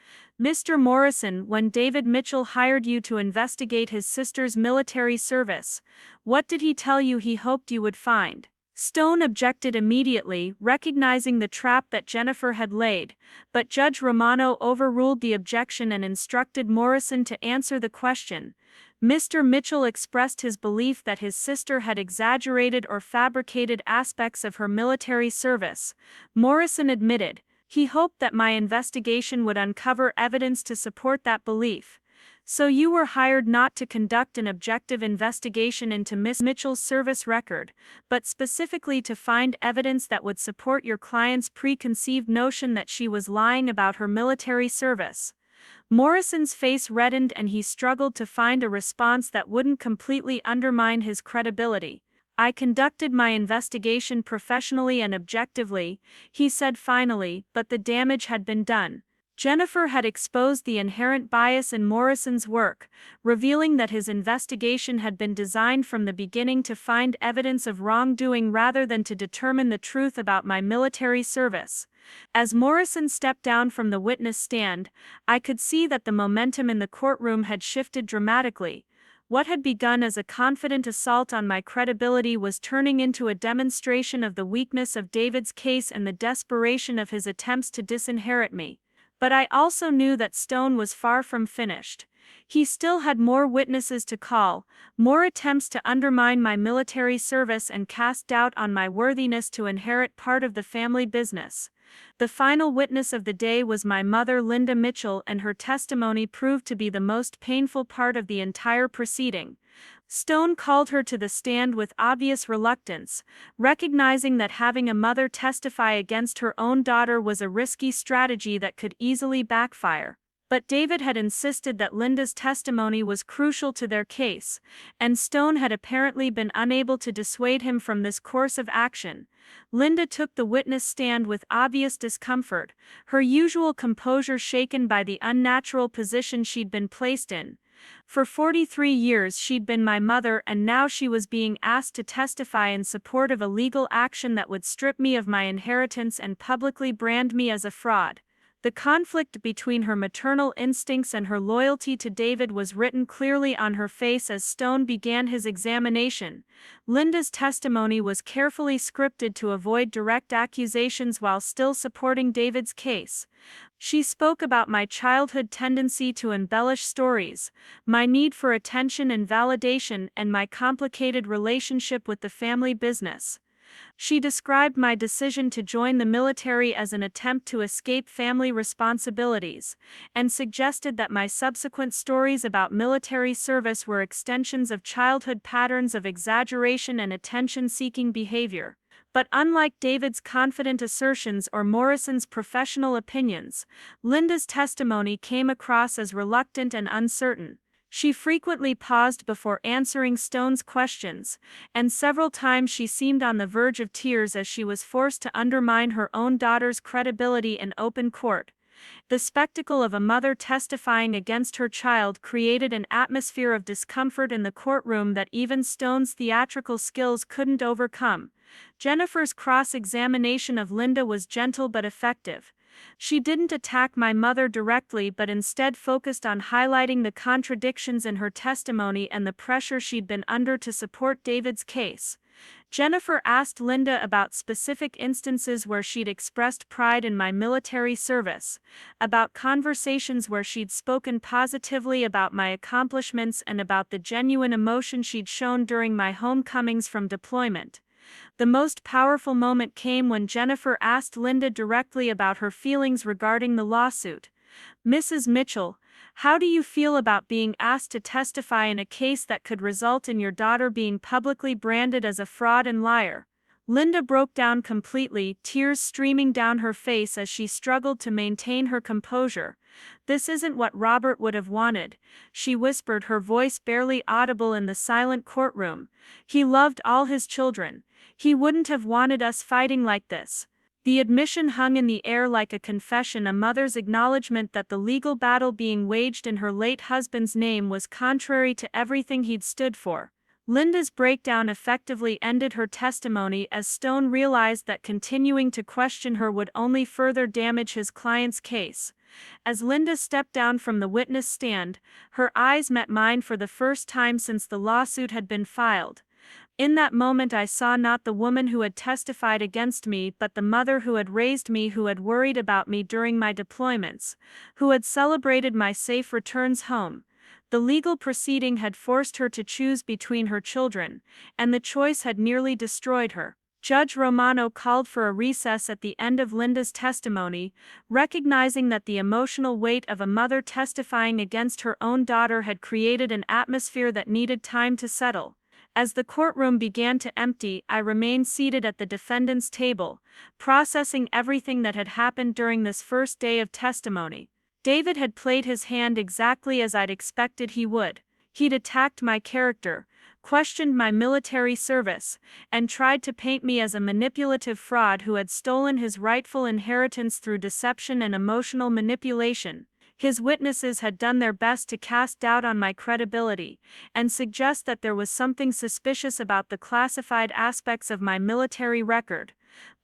Mr. Morrison, when David Mitchell hired you to investigate his sister's military service, what did he tell you he hoped you would find? Stone objected immediately, recognizing the trap that Jennifer had laid, but Judge Romano overruled the objection and instructed Morrison to answer the question. Mr. Mitchell expressed his belief that his sister had exaggerated or fabricated aspects of her military service. Morrison admitted, he hoped that my investigation would uncover evidence to support that belief. So you were hired not to conduct an objective investigation into Miss Mitchell's service record, but specifically to find evidence that would support your client's preconceived notion that she was lying about her military service. Morrison's face reddened and he struggled to find a response that wouldn't completely undermine his credibility. I conducted my investigation professionally and objectively, he said finally, but the damage had been done. Jennifer had exposed the inherent bias in Morrison's work, revealing that his investigation had been designed from the beginning to find evidence of wrongdoing rather than to determine the truth about my military service. As Morrison stepped down from the witness stand, I could see that the momentum in the courtroom had shifted dramatically. What had begun as a confident assault on my credibility was turning into a demonstration of the weakness of David's case and the desperation of his attempts to disinherit me. But I also knew that Stone was far from finished. He still had more witnesses to call, more attempts to undermine my military service and cast doubt on my worthiness to inherit part of the family business. The final witness of the day was my mother, Linda Mitchell, and her testimony proved to be the most painful part of the entire proceeding. Stone called her to the stand with obvious reluctance, recognizing that having a mother testify against her own daughter was a risky strategy that could easily backfire. But David had insisted that Linda's testimony was crucial to their case, and Stone had apparently been unable to dissuade him from this course of action. Linda took the witness stand with obvious discomfort, her usual composure shaken by the unnatural position she'd been placed in. For 43 years she'd been my mother, and now she was being asked to testify in support of a legal action that would strip me of my inheritance and publicly brand me as a fraud. The conflict between her maternal instincts and her loyalty to David was written clearly on her face as Stone began his examination. Linda's testimony was carefully scripted to avoid direct accusations while still supporting David's case. She spoke about my childhood tendency to embellish stories, my need for attention and validation, and my complicated relationship with the family business. She described my decision to join the military as an attempt to escape family responsibilities, and suggested that my subsequent stories about military service were extensions of childhood patterns of exaggeration and attention-seeking behavior. But unlike David's confident assertions or Morrison's professional opinions, Linda's testimony came across as reluctant and uncertain. She frequently paused before answering Stone's questions, and several times she seemed on the verge of tears as she was forced to undermine her own daughter's credibility in open court. The spectacle of a mother testifying against her child created an atmosphere of discomfort in the courtroom that even Stone's theatrical skills couldn't overcome. Jennifer's cross-examination of Linda was gentle but effective. She didn't attack my mother directly but instead focused on highlighting the contradictions in her testimony and the pressure she'd been under to support David's case. Jennifer asked Linda about specific instances where she'd expressed pride in my military service, about conversations where she'd spoken positively about my accomplishments and about the genuine emotion she'd shown during my homecomings from deployment. The most powerful moment came when Jennifer asked Linda directly about her feelings regarding the lawsuit. "Mrs. Mitchell, how do you feel about being asked to testify in a case that could result in your daughter being publicly branded as a fraud and liar?" Linda broke down completely, tears streaming down her face as she struggled to maintain her composure. "This isn't what Robert would have wanted," she whispered, her voice barely audible in the silent courtroom. "He loved all his children. He wouldn't have wanted us fighting like this." The admission hung in the air like a confession, a mother's acknowledgement that the legal battle being waged in her late husband's name was contrary to everything he'd stood for. Linda's breakdown effectively ended her testimony as Stone realized that continuing to question her would only further damage his client's case. As Linda stepped down from the witness stand, her eyes met mine for the first time since the lawsuit had been filed. In that moment I saw not the woman who had testified against me but the mother who had raised me, who had worried about me during my deployments, who had celebrated my safe returns home. The legal proceeding had forced her to choose between her children, and the choice had nearly destroyed her. Judge Romano called for a recess at the end of Linda's testimony, recognizing that the emotional weight of a mother testifying against her own daughter had created an atmosphere that needed time to settle. As the courtroom began to empty, I remained seated at the defendant's table, processing everything that had happened during this first day of testimony. David had played his hand exactly as I'd expected he would. He'd attacked my character, questioned my military service, and tried to paint me as a manipulative fraud who had stolen his rightful inheritance through deception and emotional manipulation. His witnesses had done their best to cast doubt on my credibility, and suggest that there was something suspicious about the classified aspects of my military record.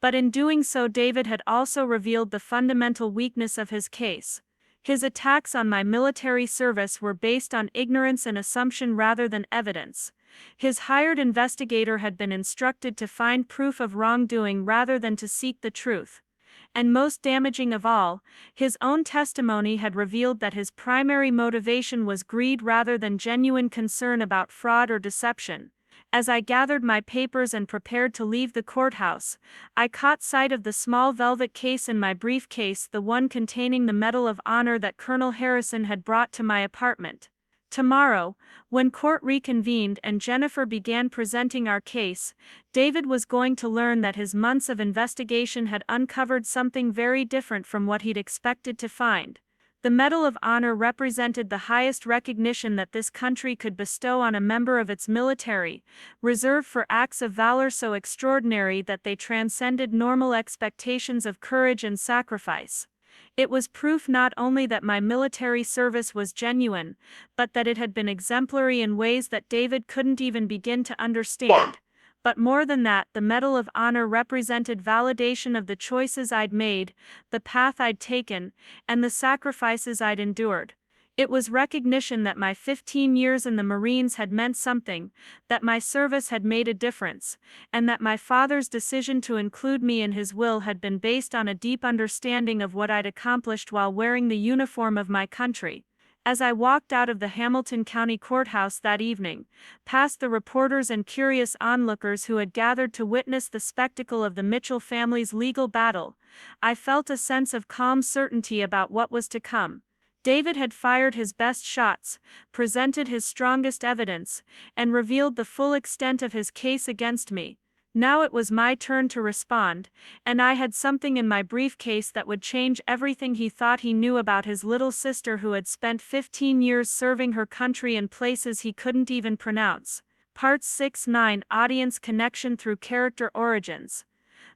But in doing so, David had also revealed the fundamental weakness of his case. His attacks on my military service were based on ignorance and assumption rather than evidence. His hired investigator had been instructed to find proof of wrongdoing rather than to seek the truth. And most damaging of all, his own testimony had revealed that his primary motivation was greed rather than genuine concern about fraud or deception. As I gathered my papers and prepared to leave the courthouse, I caught sight of the small velvet case in my briefcase, the one containing the Medal of Honor that Colonel Harrison had brought to my apartment. Tomorrow, when court reconvened and Jennifer began presenting our case, David was going to learn that his months of investigation had uncovered something very different from what he'd expected to find. The Medal of Honor represented the highest recognition that this country could bestow on a member of its military, reserved for acts of valor so extraordinary that they transcended normal expectations of courage and sacrifice. It was proof not only that my military service was genuine, but that it had been exemplary in ways that David couldn't even begin to understand. But more than that, the Medal of Honor represented validation of the choices I'd made, the path I'd taken, and the sacrifices I'd endured. It was recognition that my 15 years in the Marines had meant something, that my service had made a difference, and that my father's decision to include me in his will had been based on a deep understanding of what I'd accomplished while wearing the uniform of my country. As I walked out of the Hamilton County Courthouse that evening, past the reporters and curious onlookers who had gathered to witness the spectacle of the Mitchell family's legal battle, I felt a sense of calm certainty about what was to come. David had fired his best shots, presented his strongest evidence, and revealed the full extent of his case against me. Now it was my turn to respond, and I had something in my briefcase that would change everything he thought he knew about his little sister who had spent 15 years serving her country in places he couldn't even pronounce. Part 6-9 Audience Connection Through Character Origins.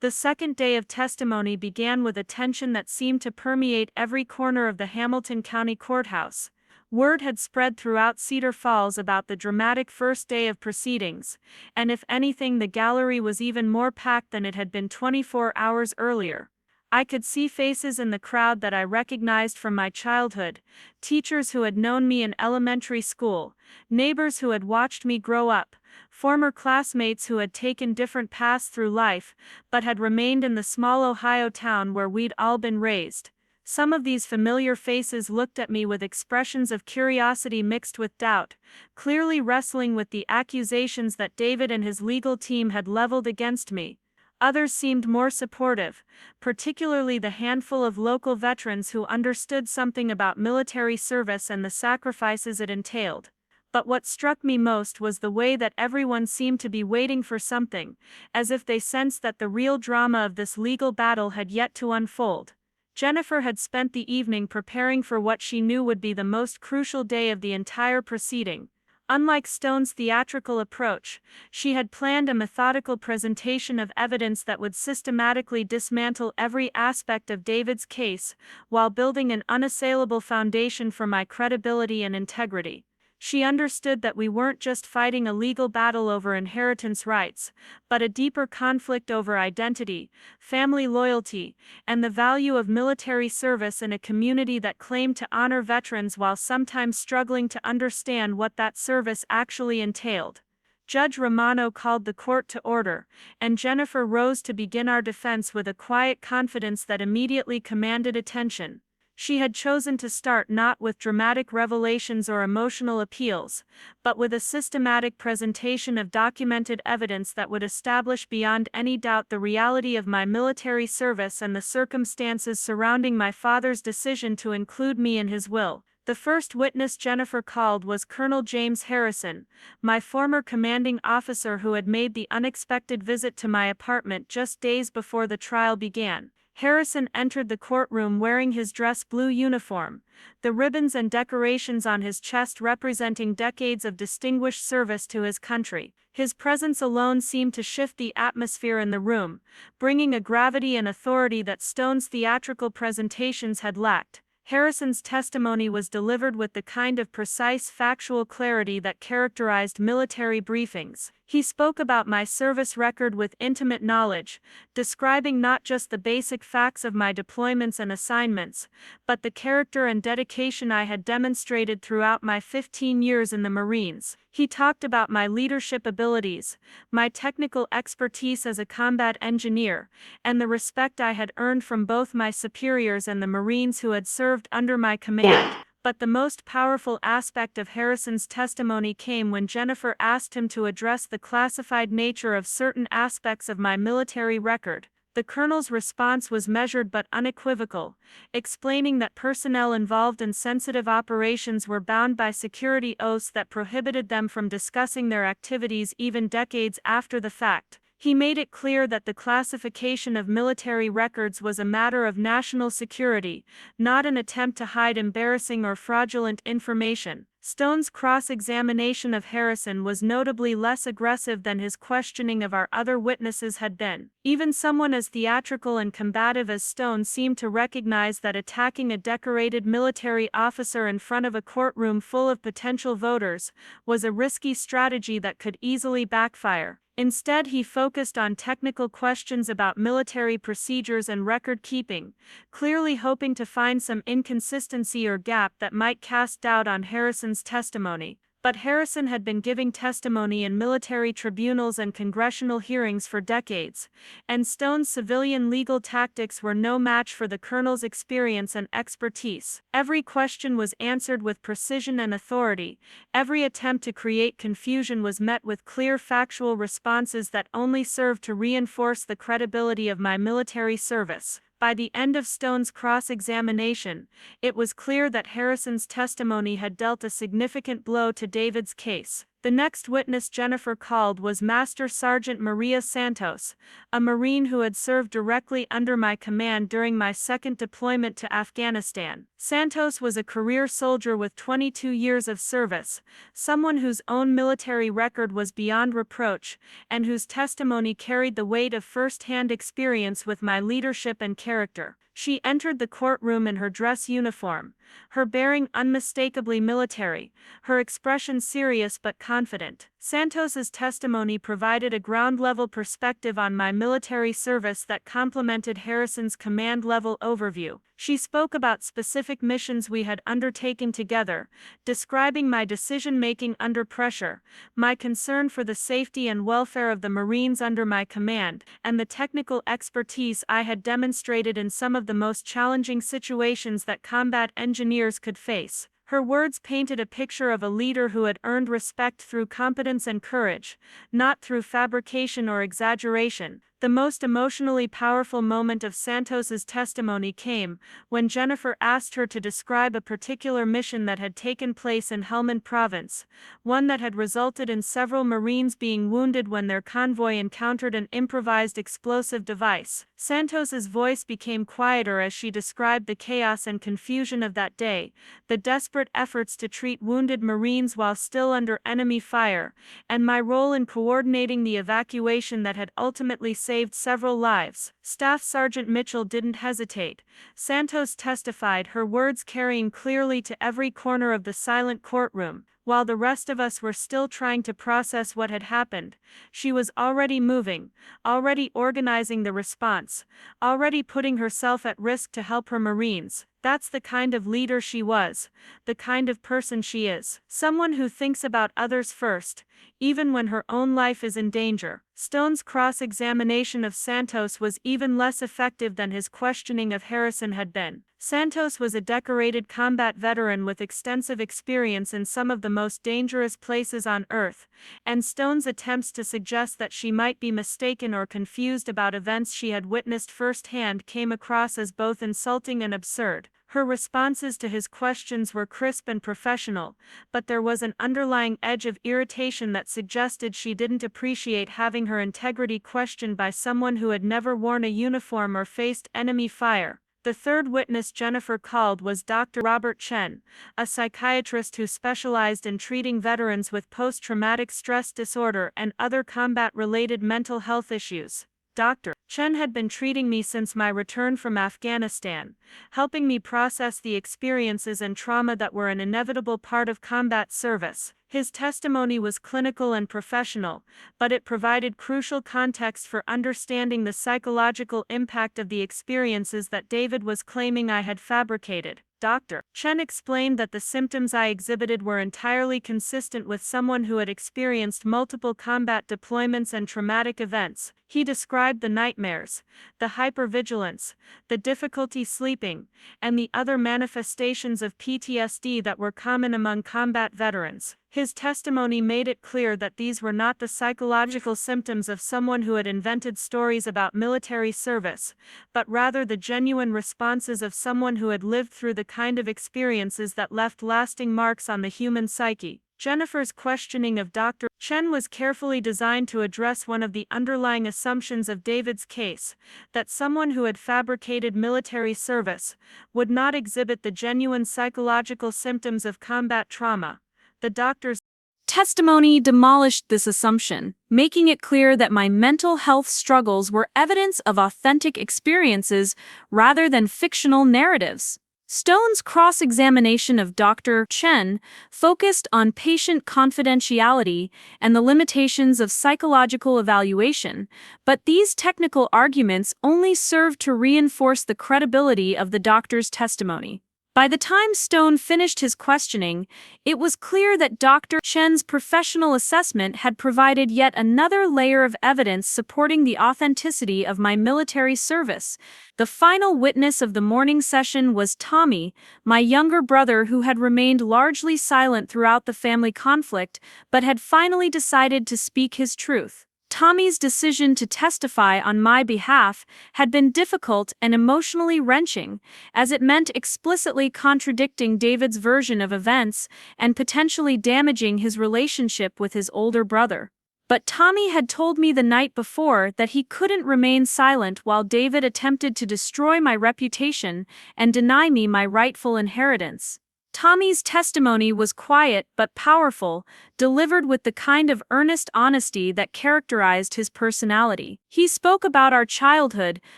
The second day of testimony began with a tension that seemed to permeate every corner of the Hamilton County Courthouse. Word had spread throughout Cedar Falls about the dramatic first day of proceedings, and if anything, the gallery was even more packed than it had been 24 hours earlier. I could see faces in the crowd that I recognized from my childhood, teachers who had known me in elementary school, neighbors who had watched me grow up, former classmates who had taken different paths through life, but had remained in the small Ohio town where we'd all been raised. Some of these familiar faces looked at me with expressions of curiosity mixed with doubt, clearly wrestling with the accusations that David and his legal team had leveled against me. Others seemed more supportive, particularly the handful of local veterans who understood something about military service and the sacrifices it entailed. But what struck me most was the way that everyone seemed to be waiting for something, as if they sensed that the real drama of this legal battle had yet to unfold. Jennifer had spent the evening preparing for what she knew would be the most crucial day of the entire proceeding. Unlike Stone's theatrical approach, she had planned a methodical presentation of evidence that would systematically dismantle every aspect of David's case, while building an unassailable foundation for my credibility and integrity. She understood that we weren't just fighting a legal battle over inheritance rights, but a deeper conflict over identity, family loyalty, and the value of military service in a community that claimed to honor veterans while sometimes struggling to understand what that service actually entailed. Judge Romano called the court to order, and Jennifer rose to begin our defense with a quiet confidence that immediately commanded attention. She had chosen to start not with dramatic revelations or emotional appeals, but with a systematic presentation of documented evidence that would establish beyond any doubt the reality of my military service and the circumstances surrounding my father's decision to include me in his will. The first witness Jennifer called was Colonel James Harrison, my former commanding officer who had made the unexpected visit to my apartment just days before the trial began. Harrison entered the courtroom wearing his dress blue uniform, the ribbons and decorations on his chest representing decades of distinguished service to his country. His presence alone seemed to shift the atmosphere in the room, bringing a gravity and authority that Stone's theatrical presentations had lacked. Harrison's testimony was delivered with the kind of precise factual clarity that characterized military briefings. He spoke about my service record with intimate knowledge, describing not just the basic facts of my deployments and assignments, but the character and dedication I had demonstrated throughout my 15 years in the Marines. He talked about my leadership abilities, my technical expertise as a combat engineer, and the respect I had earned from both my superiors and the Marines who had served under my command. But the most powerful aspect of Harrison's testimony came when Jennifer asked him to address the classified nature of certain aspects of my military record. The colonel's response was measured but unequivocal, explaining that personnel involved in sensitive operations were bound by security oaths that prohibited them from discussing their activities even decades after the fact. He made it clear that the classification of military records was a matter of national security, not an attempt to hide embarrassing or fraudulent information. Stone's cross-examination of Harrison was notably less aggressive than his questioning of our other witnesses had been. Even someone as theatrical and combative as Stone seemed to recognize that attacking a decorated military officer in front of a courtroom full of potential voters was a risky strategy that could easily backfire. Instead, he focused on technical questions about military procedures and record keeping, clearly hoping to find some inconsistency or gap that might cast doubt on Harrison's testimony. But Harrison had been giving testimony in military tribunals and congressional hearings for decades, and Stone's civilian legal tactics were no match for the colonel's experience and expertise. Every question was answered with precision and authority. Every attempt to create confusion was met with clear factual responses that only served to reinforce the credibility of my military service. By the end of Stone's cross-examination, it was clear that Harrison's testimony had dealt a significant blow to David's case. The next witness Jennifer called was Master Sergeant Maria Santos, a Marine who had served directly under my command during my second deployment to Afghanistan. Santos was a career soldier with 22 years of service, someone whose own military record was beyond reproach, and whose testimony carried the weight of first-hand experience with my leadership and character. She entered the courtroom in her dress uniform, her bearing unmistakably military, her expression serious but confident. Santos's testimony provided a ground-level perspective on my military service that complemented Harrison's command-level overview. She spoke about specific missions we had undertaken together, describing my decision-making under pressure, my concern for the safety and welfare of the Marines under my command, and the technical expertise I had demonstrated in some of the most challenging situations that combat engineers could face. Her words painted a picture of a leader who had earned respect through competence and courage, not through fabrication or exaggeration. The most emotionally powerful moment of Santos's testimony came when Jennifer asked her to describe a particular mission that had taken place in Helmand Province, one that had resulted in several Marines being wounded when their convoy encountered an improvised explosive device. Santos's voice became quieter as she described the chaos and confusion of that day, the desperate efforts to treat wounded Marines while still under enemy fire, and my role in coordinating the evacuation that had ultimately saved several lives. Staff Sergeant Mitchell didn't hesitate. Santos testified, her words carrying clearly to every corner of the silent courtroom. While the rest of us were still trying to process what had happened, she was already moving, already organizing the response, already putting herself at risk to help her Marines. That's the kind of leader she was, the kind of person she is. Someone who thinks about others first, even when her own life is in danger. Stone's cross-examination of Santos was even less effective than his questioning of Harrison had been. Santos was a decorated combat veteran with extensive experience in some of the most dangerous places on Earth, and Stone's attempts to suggest that she might be mistaken or confused about events she had witnessed firsthand came across as both insulting and absurd. Her responses to his questions were crisp and professional, but there was an underlying edge of irritation that suggested she didn't appreciate having her integrity questioned by someone who had never worn a uniform or faced enemy fire. The third witness Jennifer called was Dr. Robert Chen, a psychiatrist who specialized in treating veterans with post-traumatic stress disorder and other combat-related mental health issues. Dr. Chen had been treating me since my return from Afghanistan, helping me process the experiences and trauma that were an inevitable part of combat service. His testimony was clinical and professional, but it provided crucial context for understanding the psychological impact of the experiences that David was claiming I had fabricated. Dr. Chen explained that the symptoms I exhibited were entirely consistent with someone who had experienced multiple combat deployments and traumatic events. He described the nightmares, the hypervigilance, the difficulty sleeping, and the other manifestations of PTSD that were common among combat veterans. His testimony made it clear that these were not the psychological symptoms of someone who had invented stories about military service, but rather the genuine responses of someone who had lived through the kind of experiences that left lasting marks on the human psyche. Jennifer's questioning of Dr. Chen was carefully designed to address one of the underlying assumptions of David's case, that someone who had fabricated military service would not exhibit the genuine psychological symptoms of combat trauma. The doctor's testimony demolished this assumption, making it clear that my mental health struggles were evidence of authentic experiences rather than fictional narratives. Stone's cross-examination of Dr. Chen focused on patient confidentiality and the limitations of psychological evaluation, but these technical arguments only served to reinforce the credibility of the doctor's testimony. By the time Stone finished his questioning, it was clear that Dr. Chen's professional assessment had provided yet another layer of evidence supporting the authenticity of my military service. The final witness of the morning session was Tommy, my younger brother who had remained largely silent throughout the family conflict, but had finally decided to speak his truth. Tommy's decision to testify on my behalf had been difficult and emotionally wrenching, as it meant explicitly contradicting David's version of events and potentially damaging his relationship with his older brother. But Tommy had told me the night before that he couldn't remain silent while David attempted to destroy my reputation and deny me my rightful inheritance. Tommy's testimony was quiet but powerful, delivered with the kind of earnest honesty that characterized his personality. He spoke about our childhood,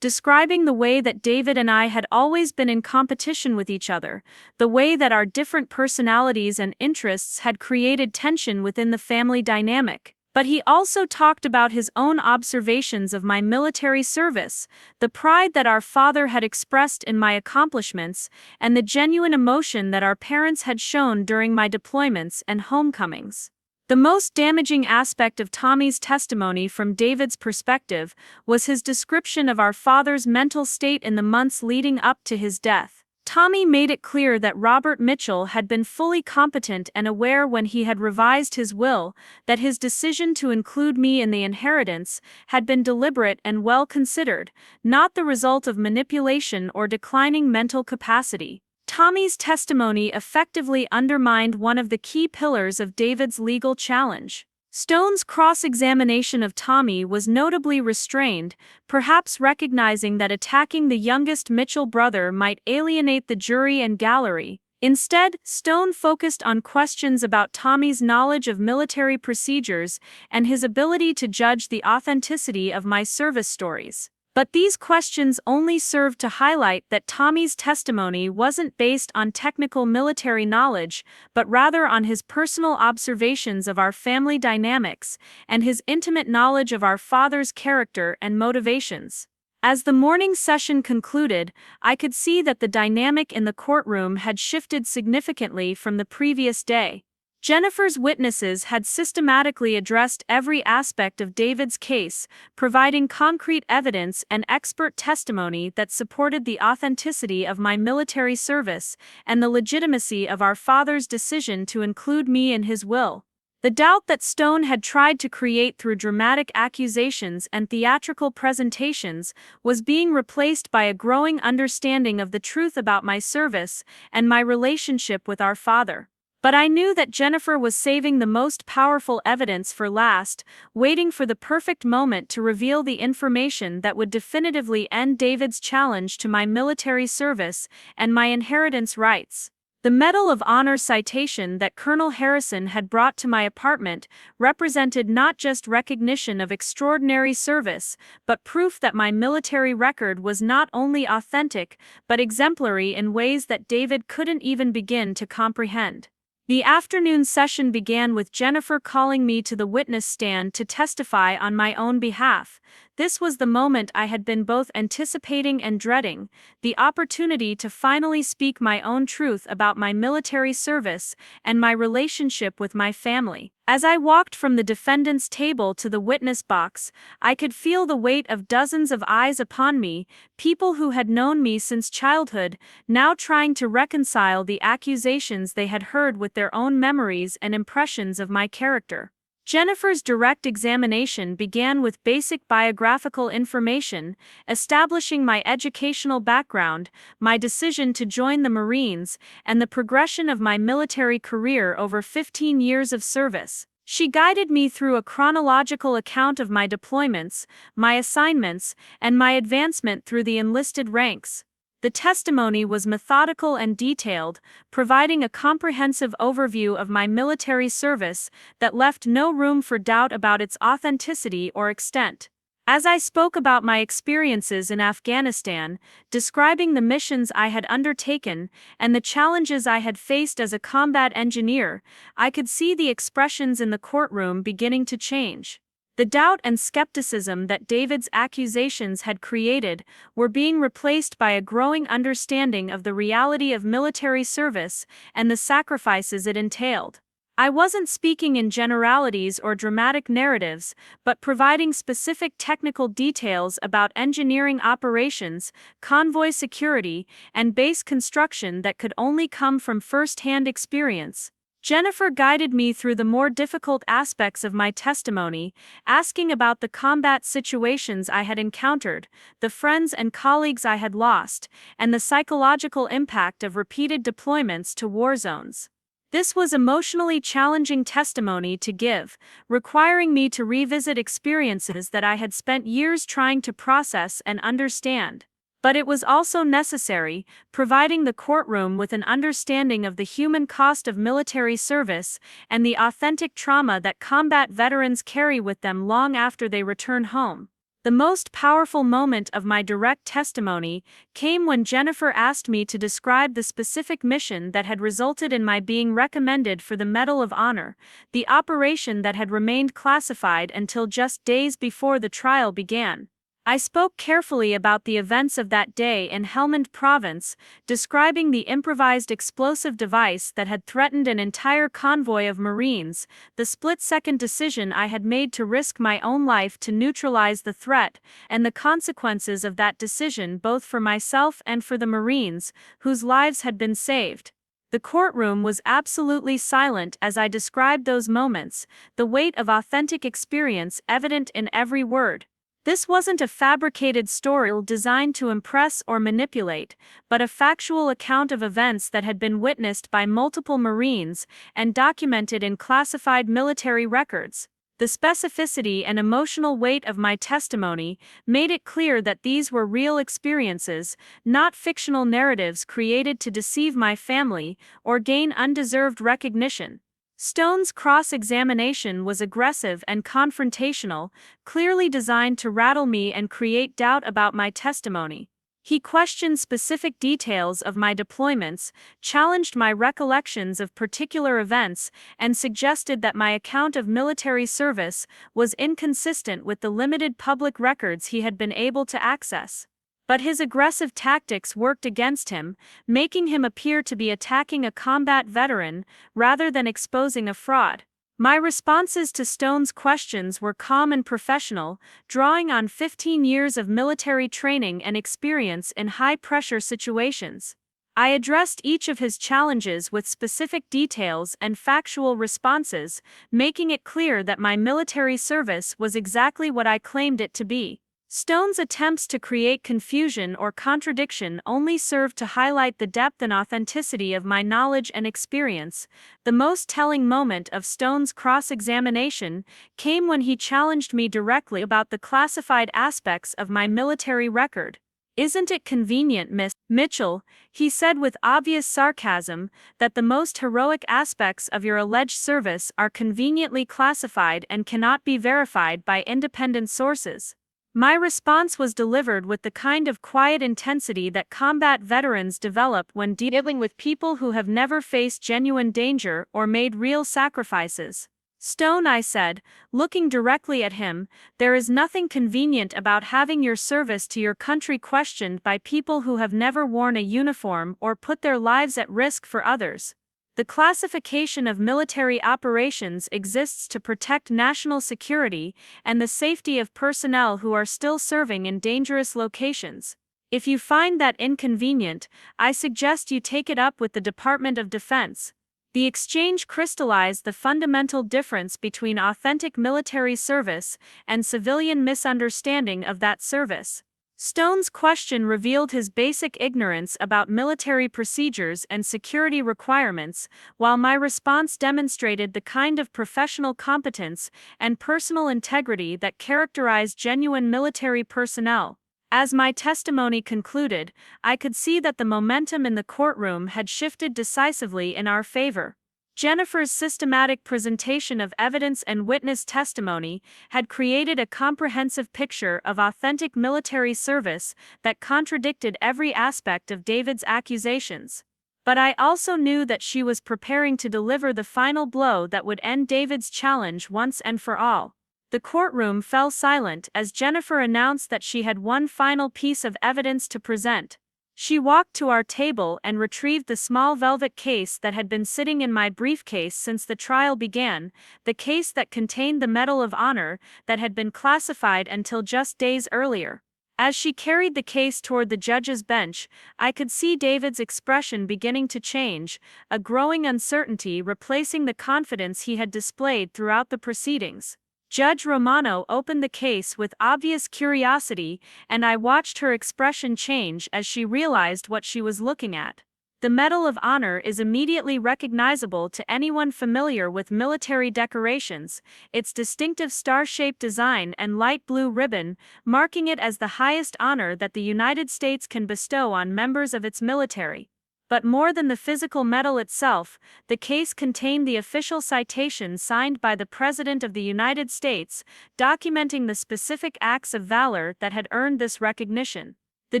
describing the way that David and I had always been in competition with each other, the way that our different personalities and interests had created tension within the family dynamic. But he also talked about his own observations of my military service, the pride that our father had expressed in my accomplishments, and the genuine emotion that our parents had shown during my deployments and homecomings. The most damaging aspect of Tommy's testimony from David's perspective was his description of our father's mental state in the months leading up to his death. Tommy made it clear that Robert Mitchell had been fully competent and aware when he had revised his will, that his decision to include me in the inheritance had been deliberate and well considered, not the result of manipulation or declining mental capacity. Tommy's testimony effectively undermined one of the key pillars of David's legal challenge. Stone's cross-examination of Tommy was notably restrained, perhaps recognizing that attacking the youngest Mitchell brother might alienate the jury and gallery. Instead, Stone focused on questions about Tommy's knowledge of military procedures and his ability to judge the authenticity of my service stories. But these questions only served to highlight that Tommy's testimony wasn't based on technical military knowledge, but rather on his personal observations of our family dynamics and his intimate knowledge of our father's character and motivations. As the morning session concluded, I could see that the dynamic in the courtroom had shifted significantly from the previous day. Jennifer's witnesses had systematically addressed every aspect of David's case, providing concrete evidence and expert testimony that supported the authenticity of my military service and the legitimacy of our father's decision to include me in his will. The doubt that Stone had tried to create through dramatic accusations and theatrical presentations was being replaced by a growing understanding of the truth about my service and my relationship with our father. But I knew that Jennifer was saving the most powerful evidence for last, waiting for the perfect moment to reveal the information that would definitively end David's challenge to my military service and my inheritance rights. The Medal of Honor citation that Colonel Harrison had brought to my apartment represented not just recognition of extraordinary service, but proof that my military record was not only authentic, but exemplary in ways that David couldn't even begin to comprehend. The afternoon session began with Jennifer calling me to the witness stand to testify on my own behalf. This was the moment I had been both anticipating and dreading, the opportunity to finally speak my own truth about my military service and my relationship with my family. As I walked from the defendant's table to the witness box, I could feel the weight of dozens of eyes upon me, people who had known me since childhood, now trying to reconcile the accusations they had heard with their own memories and impressions of my character. Jennifer's direct examination began with basic biographical information, establishing my educational background, my decision to join the Marines, and the progression of my military career over 15 years of service. She guided me through a chronological account of my deployments, my assignments, and my advancement through the enlisted ranks. The testimony was methodical and detailed, providing a comprehensive overview of my military service that left no room for doubt about its authenticity or extent. As I spoke about my experiences in Afghanistan, describing the missions I had undertaken and the challenges I had faced as a combat engineer, I could see the expressions in the courtroom beginning to change. The doubt and skepticism that David's accusations had created were being replaced by a growing understanding of the reality of military service and the sacrifices it entailed. I wasn't speaking in generalities or dramatic narratives, but providing specific technical details about engineering operations, convoy security, and base construction that could only come from first-hand experience. Jennifer guided me through the more difficult aspects of my testimony, asking about the combat situations I had encountered, the friends and colleagues I had lost, and the psychological impact of repeated deployments to war zones. This was emotionally challenging testimony to give, requiring me to revisit experiences that I had spent years trying to process and understand. But it was also necessary, providing the courtroom with an understanding of the human cost of military service and the authentic trauma that combat veterans carry with them long after they return home. The most powerful moment of my direct testimony came when Jennifer asked me to describe the specific mission that had resulted in my being recommended for the Medal of Honor, the operation that had remained classified until just days before the trial began. I spoke carefully about the events of that day in Helmand Province, describing the improvised explosive device that had threatened an entire convoy of Marines, the split-second decision I had made to risk my own life to neutralize the threat, and the consequences of that decision both for myself and for the Marines, whose lives had been saved. The courtroom was absolutely silent as I described those moments, the weight of authentic experience evident in every word. This wasn't a fabricated story designed to impress or manipulate, but a factual account of events that had been witnessed by multiple Marines and documented in classified military records. The specificity and emotional weight of my testimony made it clear that these were real experiences, not fictional narratives created to deceive my family or gain undeserved recognition. Stone's cross-examination was aggressive and confrontational, clearly designed to rattle me and create doubt about my testimony. He questioned specific details of my deployments, challenged my recollections of particular events, and suggested that my account of military service was inconsistent with the limited public records he had been able to access. But his aggressive tactics worked against him, making him appear to be attacking a combat veteran rather than exposing a fraud. My responses to Stone's questions were calm and professional, drawing on 15 years of military training and experience in high-pressure situations. I addressed each of his challenges with specific details and factual responses, making it clear that my military service was exactly what I claimed it to be. Stone's attempts to create confusion or contradiction only served to highlight the depth and authenticity of my knowledge and experience. The most telling moment of Stone's cross-examination came when he challenged me directly about the classified aspects of my military record. "Isn't it convenient, Miss Mitchell," he said with obvious sarcasm, "that the most heroic aspects of your alleged service are conveniently classified and cannot be verified by independent sources?" My response was delivered with the kind of quiet intensity that combat veterans develop when dealing with people who have never faced genuine danger or made real sacrifices. "Stone," I said, looking directly at him, "there is nothing convenient about having your service to your country questioned by people who have never worn a uniform or put their lives at risk for others. The classification of military operations exists to protect national security and the safety of personnel who are still serving in dangerous locations. If you find that inconvenient, I suggest you take it up with the Department of Defense." The exchange crystallized the fundamental difference between authentic military service and civilian misunderstanding of that service. Stone's question revealed his basic ignorance about military procedures and security requirements, while my response demonstrated the kind of professional competence and personal integrity that characterize genuine military personnel. As my testimony concluded, I could see that the momentum in the courtroom had shifted decisively in our favor. Jennifer's systematic presentation of evidence and witness testimony had created a comprehensive picture of authentic military service that contradicted every aspect of David's accusations. But I also knew that she was preparing to deliver the final blow that would end David's challenge once and for all. The courtroom fell silent as Jennifer announced that she had one final piece of evidence to present. She walked to our table and retrieved the small velvet case that had been sitting in my briefcase since the trial began, the case that contained the Medal of Honor that had been classified until just days earlier. As she carried the case toward the judge's bench, I could see David's expression beginning to change, a growing uncertainty replacing the confidence he had displayed throughout the proceedings. Judge Romano opened the case with obvious curiosity, and I watched her expression change as she realized what she was looking at. The Medal of Honor is immediately recognizable to anyone familiar with military decorations, its distinctive star-shaped design and light blue ribbon, marking it as the highest honor that the United States can bestow on members of its military. But more than the physical medal itself, the case contained the official citation signed by the President of the United States, documenting the specific acts of valor that had earned this recognition. The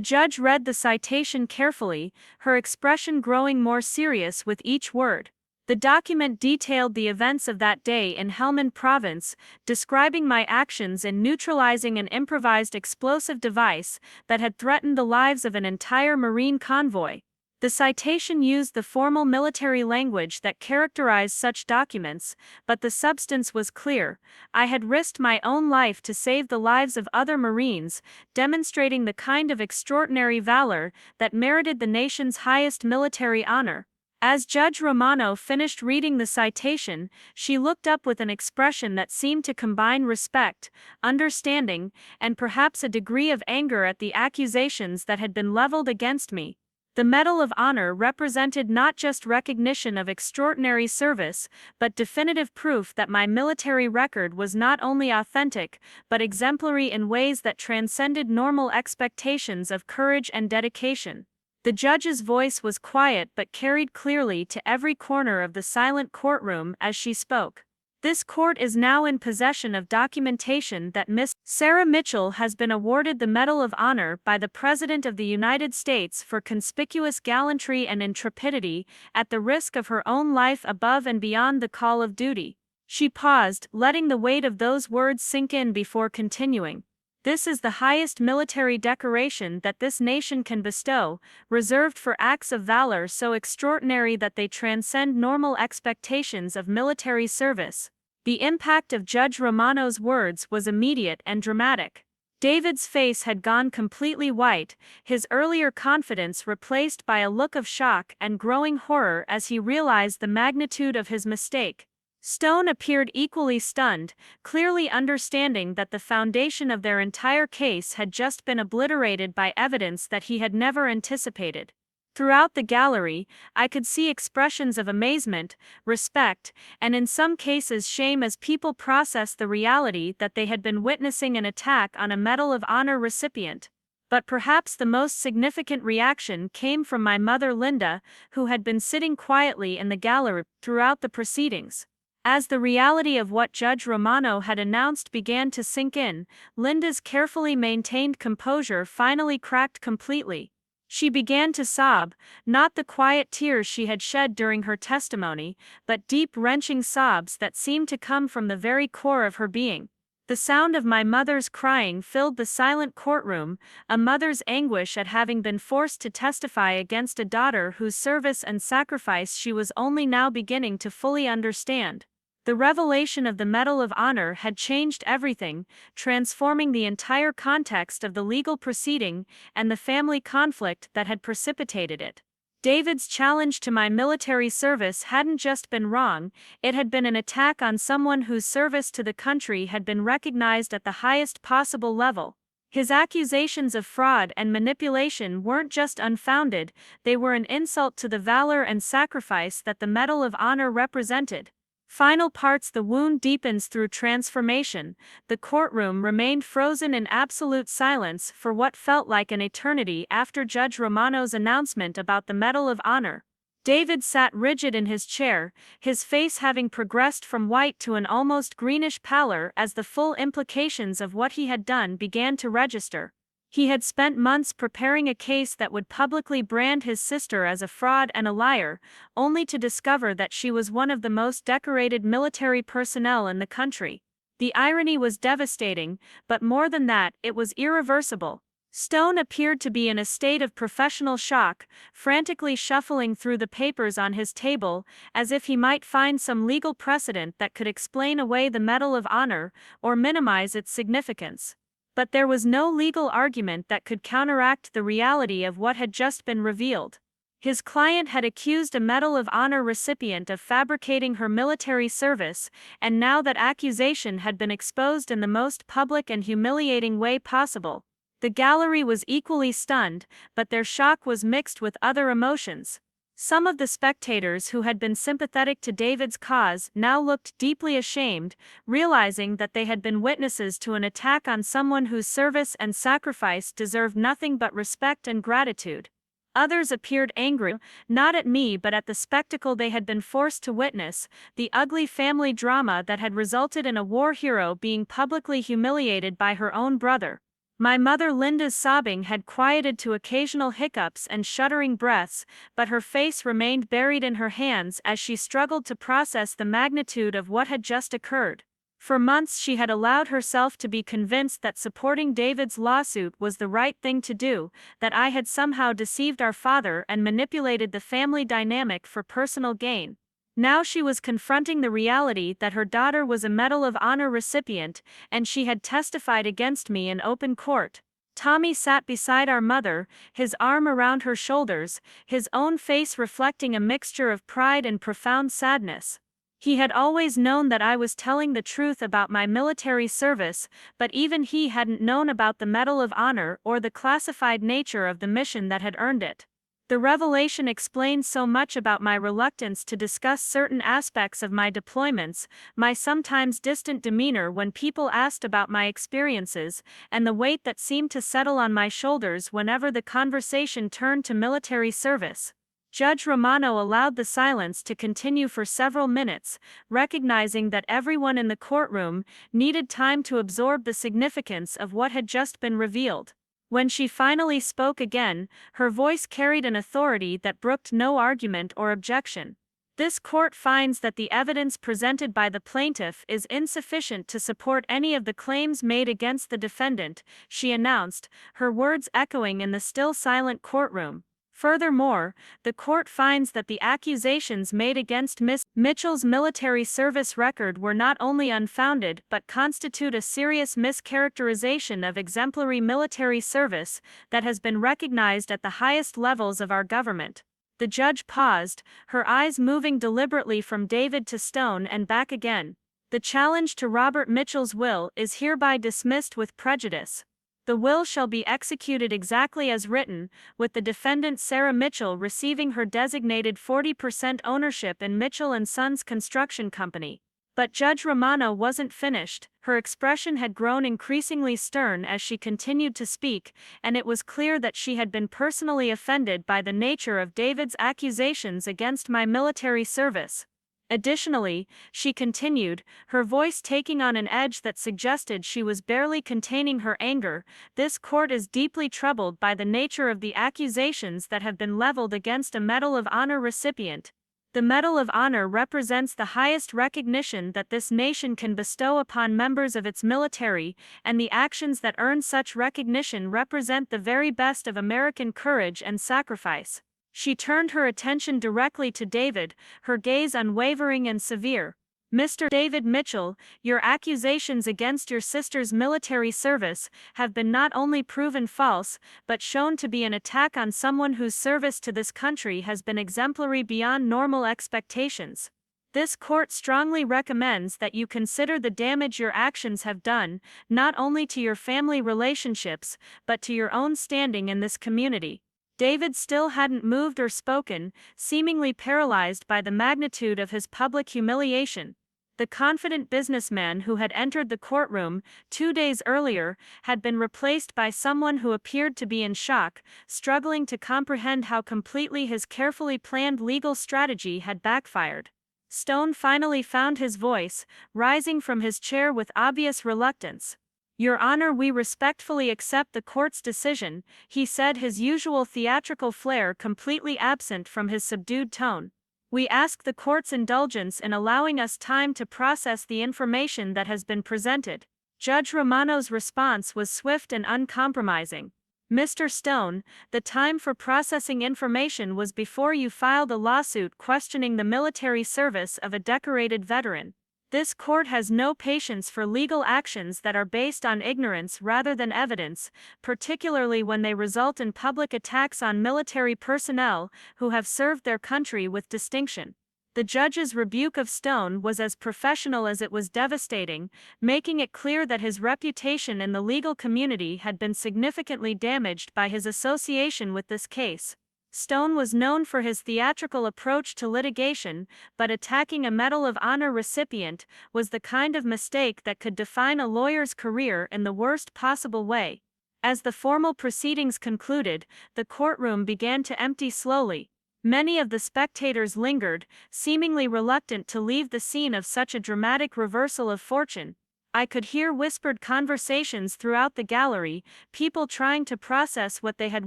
judge read the citation carefully, her expression growing more serious with each word. The document detailed the events of that day in Helmand Province, describing my actions in neutralizing an improvised explosive device that had threatened the lives of an entire Marine convoy. The citation used the formal military language that characterized such documents, but the substance was clear. I had risked my own life to save the lives of other Marines, demonstrating the kind of extraordinary valor that merited the nation's highest military honor. As Judge Romano finished reading the citation, she looked up with an expression that seemed to combine respect, understanding, and perhaps a degree of anger at the accusations that had been leveled against me. The Medal of Honor represented not just recognition of extraordinary service, but definitive proof that my military record was not only authentic, but exemplary in ways that transcended normal expectations of courage and dedication. The judge's voice was quiet but carried clearly to every corner of the silent courtroom as she spoke. This court is now in possession of documentation that Miss Sarah Mitchell has been awarded the Medal of Honor by the President of the United States for conspicuous gallantry and intrepidity, at the risk of her own life above and beyond the call of duty. She paused, letting the weight of those words sink in before continuing. This is the highest military decoration that this nation can bestow, reserved for acts of valor so extraordinary that they transcend normal expectations of military service. The impact of Judge Romano's words was immediate and dramatic. David's face had gone completely white, his earlier confidence replaced by a look of shock and growing horror as he realized the magnitude of his mistake. Stone appeared equally stunned, clearly understanding that the foundation of their entire case had just been obliterated by evidence that he had never anticipated. Throughout the gallery, I could see expressions of amazement, respect, and in some cases shame as people processed the reality that they had been witnessing an attack on a Medal of Honor recipient. But perhaps the most significant reaction came from my mother Linda, who had been sitting quietly in the gallery throughout the proceedings. As the reality of what Judge Romano had announced began to sink in, Linda's carefully maintained composure finally cracked completely. She began to sob, not the quiet tears she had shed during her testimony, but deep wrenching sobs that seemed to come from the very core of her being. The sound of my mother's crying filled the silent courtroom, a mother's anguish at having been forced to testify against a daughter whose service and sacrifice she was only now beginning to fully understand. The revelation of the Medal of Honor had changed everything, transforming the entire context of the legal proceeding and the family conflict that had precipitated it. David's challenge to my military service hadn't just been wrong, it had been an attack on someone whose service to the country had been recognized at the highest possible level. His accusations of fraud and manipulation weren't just unfounded, they were an insult to the valor and sacrifice that the Medal of Honor represented. Final parts. The wound deepens through transformation. The courtroom remained frozen in absolute silence for what felt like an eternity after Judge Romano's announcement about the Medal of Honor. David sat rigid in his chair, his face having progressed from white to an almost greenish pallor as the full implications of what he had done began to register. He had spent months preparing a case that would publicly brand his sister as a fraud and a liar, only to discover that she was one of the most decorated military personnel in the country. The irony was devastating, but more than that, it was irreversible. Stone appeared to be in a state of professional shock, frantically shuffling through the papers on his table, as if he might find some legal precedent that could explain away the Medal of Honor, or minimize its significance. But there was no legal argument that could counteract the reality of what had just been revealed. His client had accused a Medal of Honor recipient of fabricating her military service, and now that accusation had been exposed in the most public and humiliating way possible. The gallery was equally stunned, but their shock was mixed with other emotions. Some of the spectators who had been sympathetic to David's cause now looked deeply ashamed, realizing that they had been witnesses to an attack on someone whose service and sacrifice deserved nothing but respect and gratitude. Others appeared angry, not at me but at the spectacle they had been forced to witness, the ugly family drama that had resulted in a war hero being publicly humiliated by her own brother. My mother Linda's sobbing had quieted to occasional hiccups and shuddering breaths, but her face remained buried in her hands as she struggled to process the magnitude of what had just occurred. For months she had allowed herself to be convinced that supporting David's lawsuit was the right thing to do, that I had somehow deceived our father and manipulated the family dynamic for personal gain. Now she was confronting the reality that her daughter was a Medal of Honor recipient, and she had testified against me in open court. Tommy sat beside our mother, his arm around her shoulders, his own face reflecting a mixture of pride and profound sadness. He had always known that I was telling the truth about my military service, but even he hadn't known about the Medal of Honor or the classified nature of the mission that had earned it. The revelation explained so much about my reluctance to discuss certain aspects of my deployments, my sometimes distant demeanor when people asked about my experiences, and the weight that seemed to settle on my shoulders whenever the conversation turned to military service. Judge Romano allowed the silence to continue for several minutes, recognizing that everyone in the courtroom needed time to absorb the significance of what had just been revealed. When she finally spoke again, her voice carried an authority that brooked no argument or objection. This court finds that the evidence presented by the plaintiff is insufficient to support any of the claims made against the defendant, she announced, her words echoing in the still silent courtroom. Furthermore, the court finds that the accusations made against Ms. Mitchell's military service record were not only unfounded but constitute a serious mischaracterization of exemplary military service that has been recognized at the highest levels of our government. The judge paused, her eyes moving deliberately from David to Stone and back again. The challenge to Robert Mitchell's will is hereby dismissed with prejudice. The will shall be executed exactly as written, with the defendant Sarah Mitchell receiving her designated 40% ownership in Mitchell & Sons Construction Company. But Judge Romano wasn't finished, her expression had grown increasingly stern as she continued to speak, and it was clear that she had been personally offended by the nature of David's accusations against my military service. Additionally, she continued, her voice taking on an edge that suggested she was barely containing her anger, this court is deeply troubled by the nature of the accusations that have been leveled against a Medal of Honor recipient. The Medal of Honor represents the highest recognition that this nation can bestow upon members of its military, and the actions that earn such recognition represent the very best of American courage and sacrifice. She turned her attention directly to David, her gaze unwavering and severe. Mr. David Mitchell, your accusations against your sister's military service have been not only proven false, but shown to be an attack on someone whose service to this country has been exemplary beyond normal expectations. This court strongly recommends that you consider the damage your actions have done, not only to your family relationships, but to your own standing in this community. David still hadn't moved or spoken, seemingly paralyzed by the magnitude of his public humiliation. The confident businessman who had entered the courtroom 2 days earlier had been replaced by someone who appeared to be in shock, struggling to comprehend how completely his carefully planned legal strategy had backfired. Stone finally found his voice, rising from his chair with obvious reluctance. Your Honor, we respectfully accept the court's decision, he said, his usual theatrical flair completely absent from his subdued tone. We ask the court's indulgence in allowing us time to process the information that has been presented. Judge Romano's response was swift and uncompromising. Mr. Stone, the time for processing information was before you filed a lawsuit questioning the military service of a decorated veteran. This court has no patience for legal actions that are based on ignorance rather than evidence, particularly when they result in public attacks on military personnel who have served their country with distinction. The judge's rebuke of Stone was as professional as it was devastating, making it clear that his reputation in the legal community had been significantly damaged by his association with this case. Stone was known for his theatrical approach to litigation, but attacking a Medal of Honor recipient was the kind of mistake that could define a lawyer's career in the worst possible way. As the formal proceedings concluded, the courtroom began to empty slowly. Many of the spectators lingered, seemingly reluctant to leave the scene of such a dramatic reversal of fortune. I could hear whispered conversations throughout the gallery, people trying to process what they had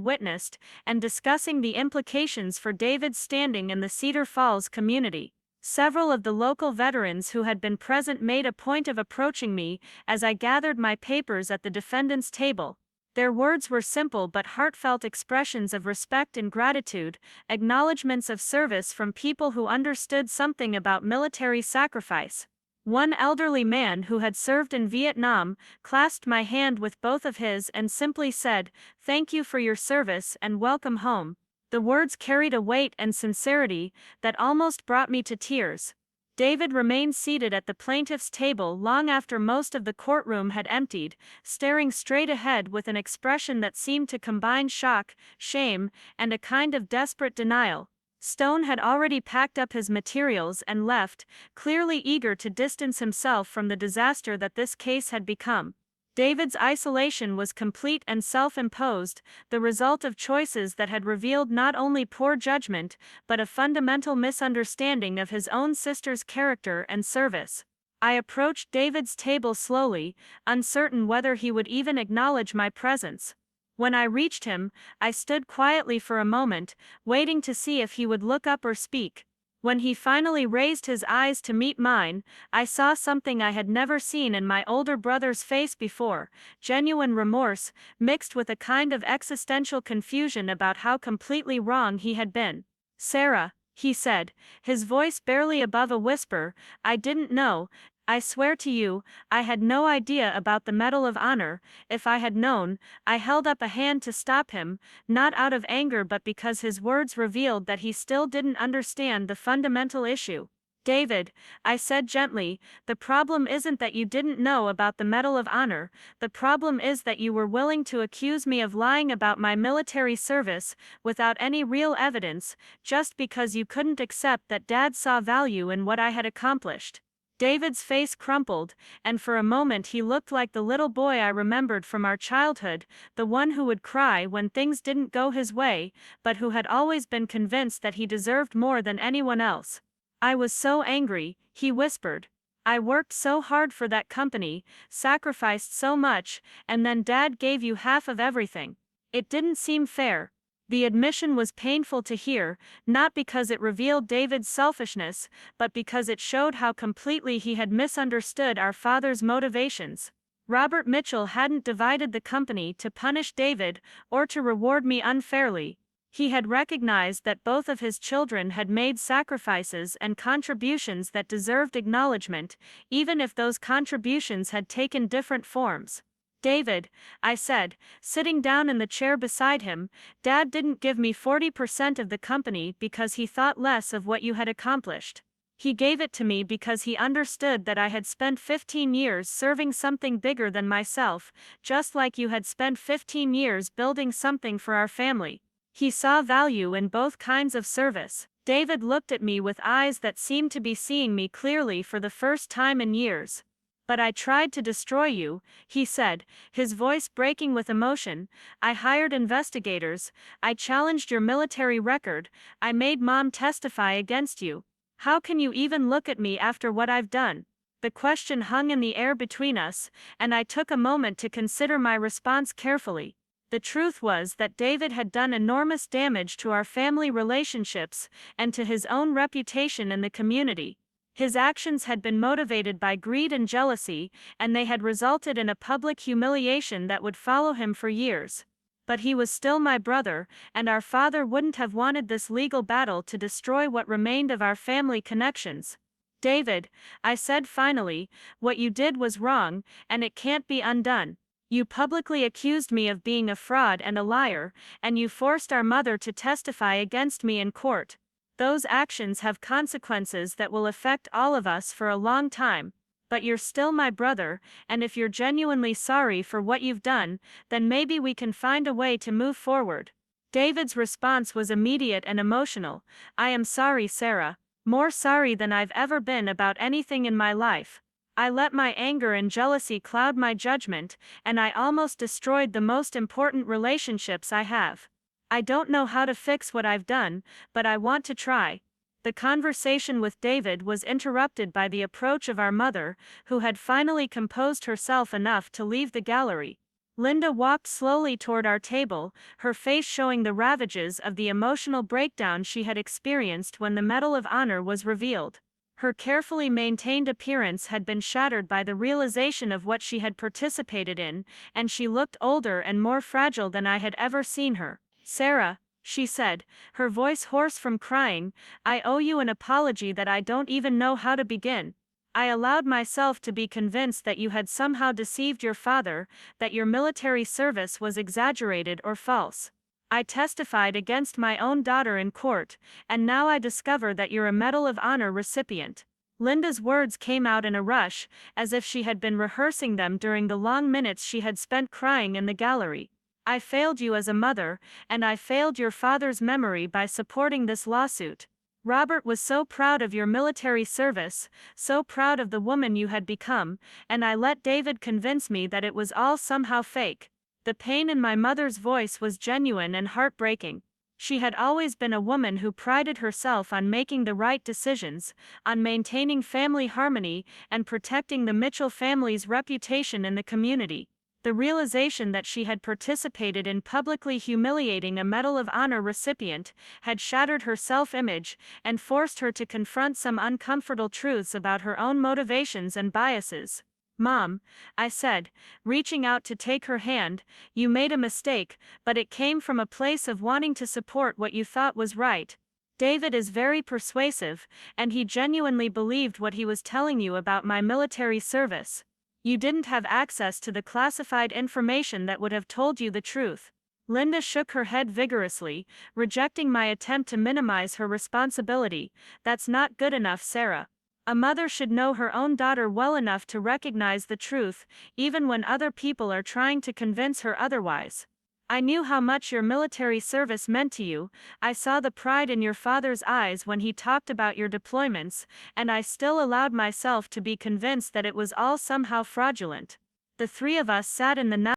witnessed, and discussing the implications for David's standing in the Cedar Falls community. Several of the local veterans who had been present made a point of approaching me as I gathered my papers at the defendant's table. Their words were simple but heartfelt expressions of respect and gratitude, acknowledgments of service from people who understood something about military sacrifice. One elderly man who had served in Vietnam clasped my hand with both of his and simply said, "Thank you for your service and welcome home." The words carried a weight and sincerity that almost brought me to tears. David remained seated at the plaintiff's table long after most of the courtroom had emptied, staring straight ahead with an expression that seemed to combine shock, shame, and a kind of desperate denial. Stone had already packed up his materials and left, clearly eager to distance himself from the disaster that this case had become. David's isolation was complete and self-imposed, the result of choices that had revealed not only poor judgment, but a fundamental misunderstanding of his own sister's character and service. I approached David's table slowly, uncertain whether he would even acknowledge my presence. When I reached him, I stood quietly for a moment, waiting to see if he would look up or speak. When he finally raised his eyes to meet mine, I saw something I had never seen in my older brother's face before: genuine remorse, mixed with a kind of existential confusion about how completely wrong he had been. "Sarah," he said, his voice barely above a whisper, "I didn't know. I swear to you, I had no idea about the Medal of Honor. If I had known." I held up a hand to stop him, not out of anger but because his words revealed that he still didn't understand the fundamental issue. "David," I said gently, "the problem isn't that you didn't know about the Medal of Honor, the problem is that you were willing to accuse me of lying about my military service, without any real evidence, just because you couldn't accept that Dad saw value in what I had accomplished." David's face crumpled, and for a moment he looked like the little boy I remembered from our childhood, the one who would cry when things didn't go his way, but who had always been convinced that he deserved more than anyone else. "I was so angry," he whispered. "I worked so hard for that company, sacrificed so much, and then Dad gave you half of everything. It didn't seem fair." The admission was painful to hear, not because it revealed David's selfishness, but because it showed how completely he had misunderstood our father's motivations. Robert Mitchell hadn't divided the company to punish David or to reward me unfairly. He had recognized that both of his children had made sacrifices and contributions that deserved acknowledgement, even if those contributions had taken different forms. "David," I said, sitting down in the chair beside him, "Dad didn't give me 40% of the company because he thought less of what you had accomplished. He gave it to me because he understood that I had spent 15 years serving something bigger than myself, just like you had spent 15 years building something for our family. He saw value in both kinds of service." David looked at me with eyes that seemed to be seeing me clearly for the first time in years. "But I tried to destroy you," he said, his voice breaking with emotion. "I hired investigators, I challenged your military record, I made Mom testify against you. How can you even look at me after what I've done?" The question hung in the air between us, and I took a moment to consider my response carefully. The truth was that David had done enormous damage to our family relationships and to his own reputation in the community. His actions had been motivated by greed and jealousy, and they had resulted in a public humiliation that would follow him for years. But he was still my brother, and our father wouldn't have wanted this legal battle to destroy what remained of our family connections. David, I said finally, what you did was wrong, and it can't be undone. You publicly accused me of being a fraud and a liar, and you forced our mother to testify against me in court. Those actions have consequences that will affect all of us for a long time. But you're still my brother, and if you're genuinely sorry for what you've done, then maybe we can find a way to move forward. David's response was immediate and emotional. I am sorry, Sarah. More sorry than I've ever been about anything in my life. I let my anger and jealousy cloud my judgment, and I almost destroyed the most important relationships I have. I don't know how to fix what I've done, but I want to try. The conversation with David was interrupted by the approach of our mother, who had finally composed herself enough to leave the gallery. Linda walked slowly toward our table, her face showing the ravages of the emotional breakdown she had experienced when the Medal of Honor was revealed. Her carefully maintained appearance had been shattered by the realization of what she had participated in, and she looked older and more fragile than I had ever seen her. Sarah, she said, her voice hoarse from crying, I owe you an apology that I don't even know how to begin. I allowed myself to be convinced that you had somehow deceived your father, that your military service was exaggerated or false. I testified against my own daughter in court, and now I discover that you're a Medal of Honor recipient. Linda's words came out in a rush, as if she had been rehearsing them during the long minutes she had spent crying in the gallery. I failed you as a mother, and I failed your father's memory by supporting this lawsuit. Robert was so proud of your military service, so proud of the woman you had become, and I let David convince me that it was all somehow fake. The pain in my mother's voice was genuine and heartbreaking. She had always been a woman who prided herself on making the right decisions, on maintaining family harmony, and protecting the Mitchell family's reputation in the community. The realization that she had participated in publicly humiliating a Medal of Honor recipient had shattered her self-image and forced her to confront some uncomfortable truths about her own motivations and biases. Mom, I said, reaching out to take her hand, you made a mistake, but it came from a place of wanting to support what you thought was right. David is very persuasive, and he genuinely believed what he was telling you about my military service. You didn't have access to the classified information that would have told you the truth. Linda shook her head vigorously, rejecting my attempt to minimize her responsibility. That's not good enough, Sarah. A mother should know her own daughter well enough to recognize the truth, even when other people are trying to convince her otherwise. I knew how much your military service meant to you, I saw the pride in your father's eyes when he talked about your deployments, and I still allowed myself to be convinced that it was all somehow fraudulent. The three of us sat in the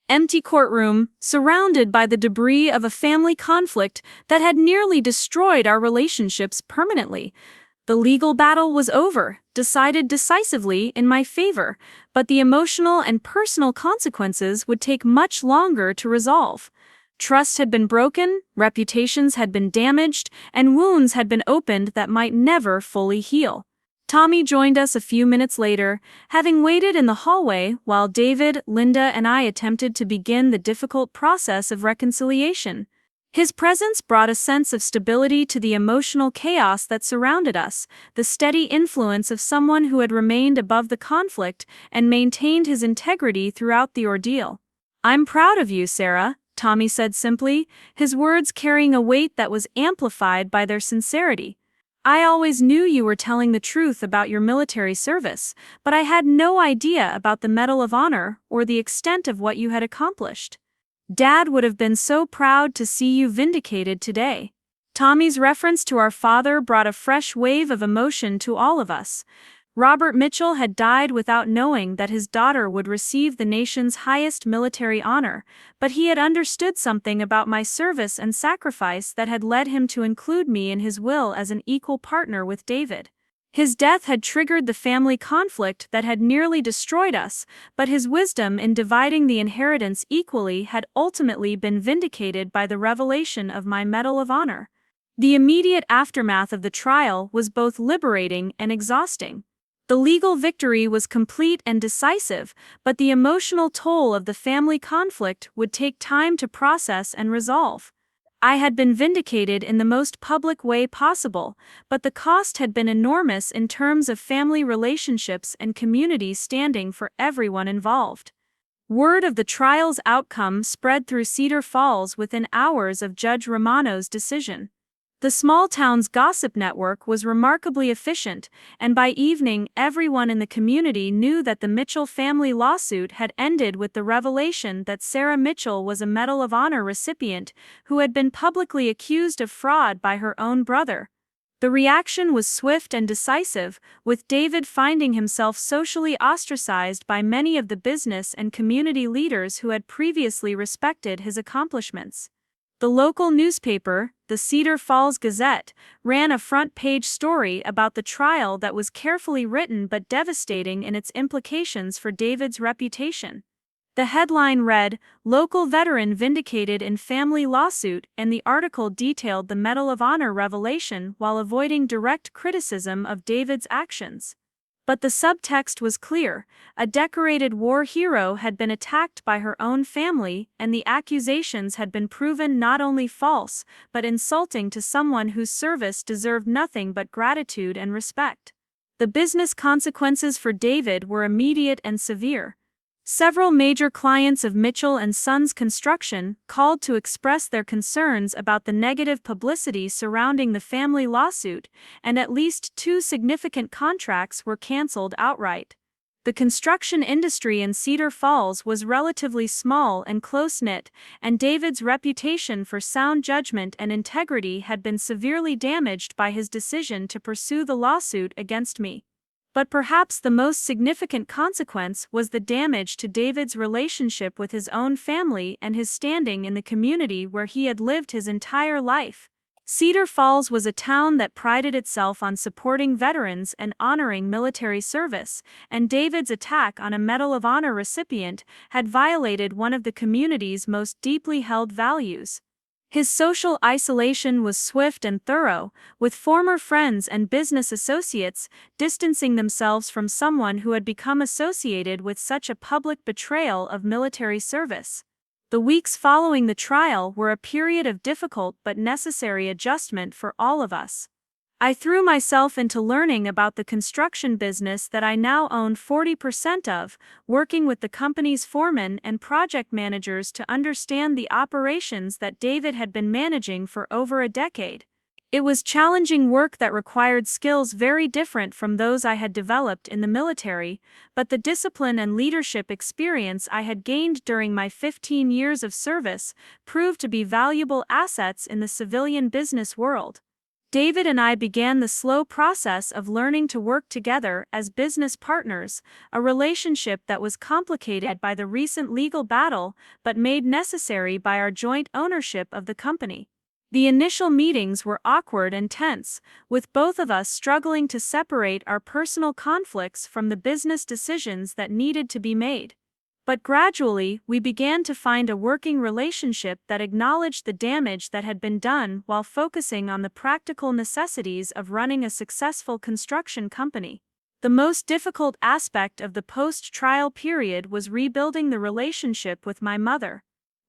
empty courtroom, surrounded by the debris of a family conflict that had nearly destroyed our relationships permanently. The legal battle was over, decided decisively in my favor, but the emotional and personal consequences would take much longer to resolve. Trust had been broken, reputations had been damaged, and wounds had been opened that might never fully heal. Tommy joined us a few minutes later, having waited in the hallway while David, Linda, and I attempted to begin the difficult process of reconciliation. His presence brought a sense of stability to the emotional chaos that surrounded us, the steady influence of someone who had remained above the conflict and maintained his integrity throughout the ordeal. I'm proud of you, Sarah, Tommy said simply, his words carrying a weight that was amplified by their sincerity. I always knew you were telling the truth about your military service, but I had no idea about the Medal of Honor or the extent of what you had accomplished. Dad would have been so proud to see you vindicated today. Tommy's reference to our father brought a fresh wave of emotion to all of us. Robert Mitchell had died without knowing that his daughter would receive the nation's highest military honor, but he had understood something about my service and sacrifice that had led him to include me in his will as an equal partner with David. His death had triggered the family conflict that had nearly destroyed us, but his wisdom in dividing the inheritance equally had ultimately been vindicated by the revelation of my Medal of Honor. The immediate aftermath of the trial was both liberating and exhausting. The legal victory was complete and decisive, but the emotional toll of the family conflict would take time to process and resolve. I had been vindicated in the most public way possible, but the cost had been enormous in terms of family relationships and community standing for everyone involved. Word of the trial's outcome spread through Cedar Falls within hours of Judge Romano's decision. The small town's gossip network was remarkably efficient, and by evening everyone in the community knew that the Mitchell family lawsuit had ended with the revelation that Sarah Mitchell was a Medal of Honor recipient who had been publicly accused of fraud by her own brother. The reaction was swift and decisive, with David finding himself socially ostracized by many of the business and community leaders who had previously respected his accomplishments. The local newspaper, the Cedar Falls Gazette, ran a front-page story about the trial that was carefully written but devastating in its implications for David's reputation. The headline read, "Local Veteran Vindicated in Family Lawsuit," and the article detailed the Medal of Honor revelation while avoiding direct criticism of David's actions. But the subtext was clear: a decorated war hero had been attacked by her own family, and the accusations had been proven not only false, but insulting to someone whose service deserved nothing but gratitude and respect. The business consequences for David were immediate and severe. Several major clients of Mitchell and Sons Construction called to express their concerns about the negative publicity surrounding the family lawsuit, and at least 2 significant contracts were canceled outright. The construction industry in Cedar Falls was relatively small and close-knit, and David's reputation for sound judgment and integrity had been severely damaged by his decision to pursue the lawsuit against me. But perhaps the most significant consequence was the damage to David's relationship with his own family and his standing in the community where he had lived his entire life. Cedar Falls was a town that prided itself on supporting veterans and honoring military service, and David's attack on a Medal of Honor recipient had violated one of the community's most deeply held values. His social isolation was swift and thorough, with former friends and business associates distancing themselves from someone who had become associated with such a public betrayal of military service. The weeks following the trial were a period of difficult but necessary adjustment for all of us. I threw myself into learning about the construction business that I now own 40% of, working with the company's foremen and project managers to understand the operations that David had been managing for over a decade. It was challenging work that required skills very different from those I had developed in the military, but the discipline and leadership experience I had gained during my 15 years of service proved to be valuable assets in the civilian business world. David and I began the slow process of learning to work together as business partners, a relationship that was complicated by the recent legal battle but made necessary by our joint ownership of the company. The initial meetings were awkward and tense, with both of us struggling to separate our personal conflicts from the business decisions that needed to be made. But gradually, we began to find a working relationship that acknowledged the damage that had been done while focusing on the practical necessities of running a successful construction company. The most difficult aspect of the post-trial period was rebuilding the relationship with my mother.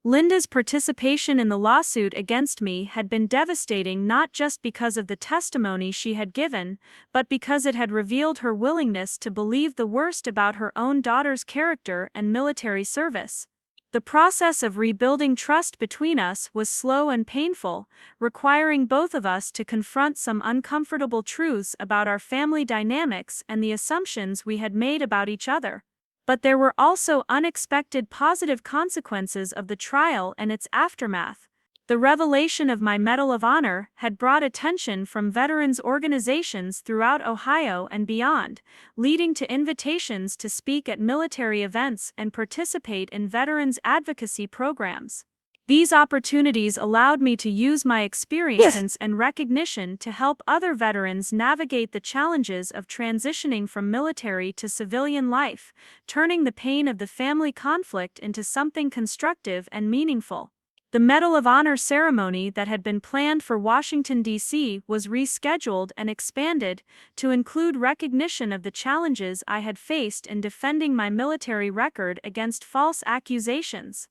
Linda's participation in the lawsuit against me had been devastating not just because of the testimony she had given, but because it had revealed her willingness to believe the worst about her own daughter's character and military service. The process of rebuilding trust between us was slow and painful, requiring both of us to confront some uncomfortable truths about our family dynamics and the assumptions we had made about each other. But there were also unexpected positive consequences of the trial and its aftermath. The revelation of my Medal of Honor had brought attention from veterans organizations throughout Ohio and beyond, leading to invitations to speak at military events and participate in veterans advocacy programs. These opportunities allowed me to use my experience and recognition to help other veterans navigate the challenges of transitioning from military to civilian life, turning the pain of the family conflict into something constructive and meaningful. The Medal of Honor ceremony that had been planned for Washington, D.C. was rescheduled and expanded to include recognition of the challenges I had faced in defending my military record against false accusations.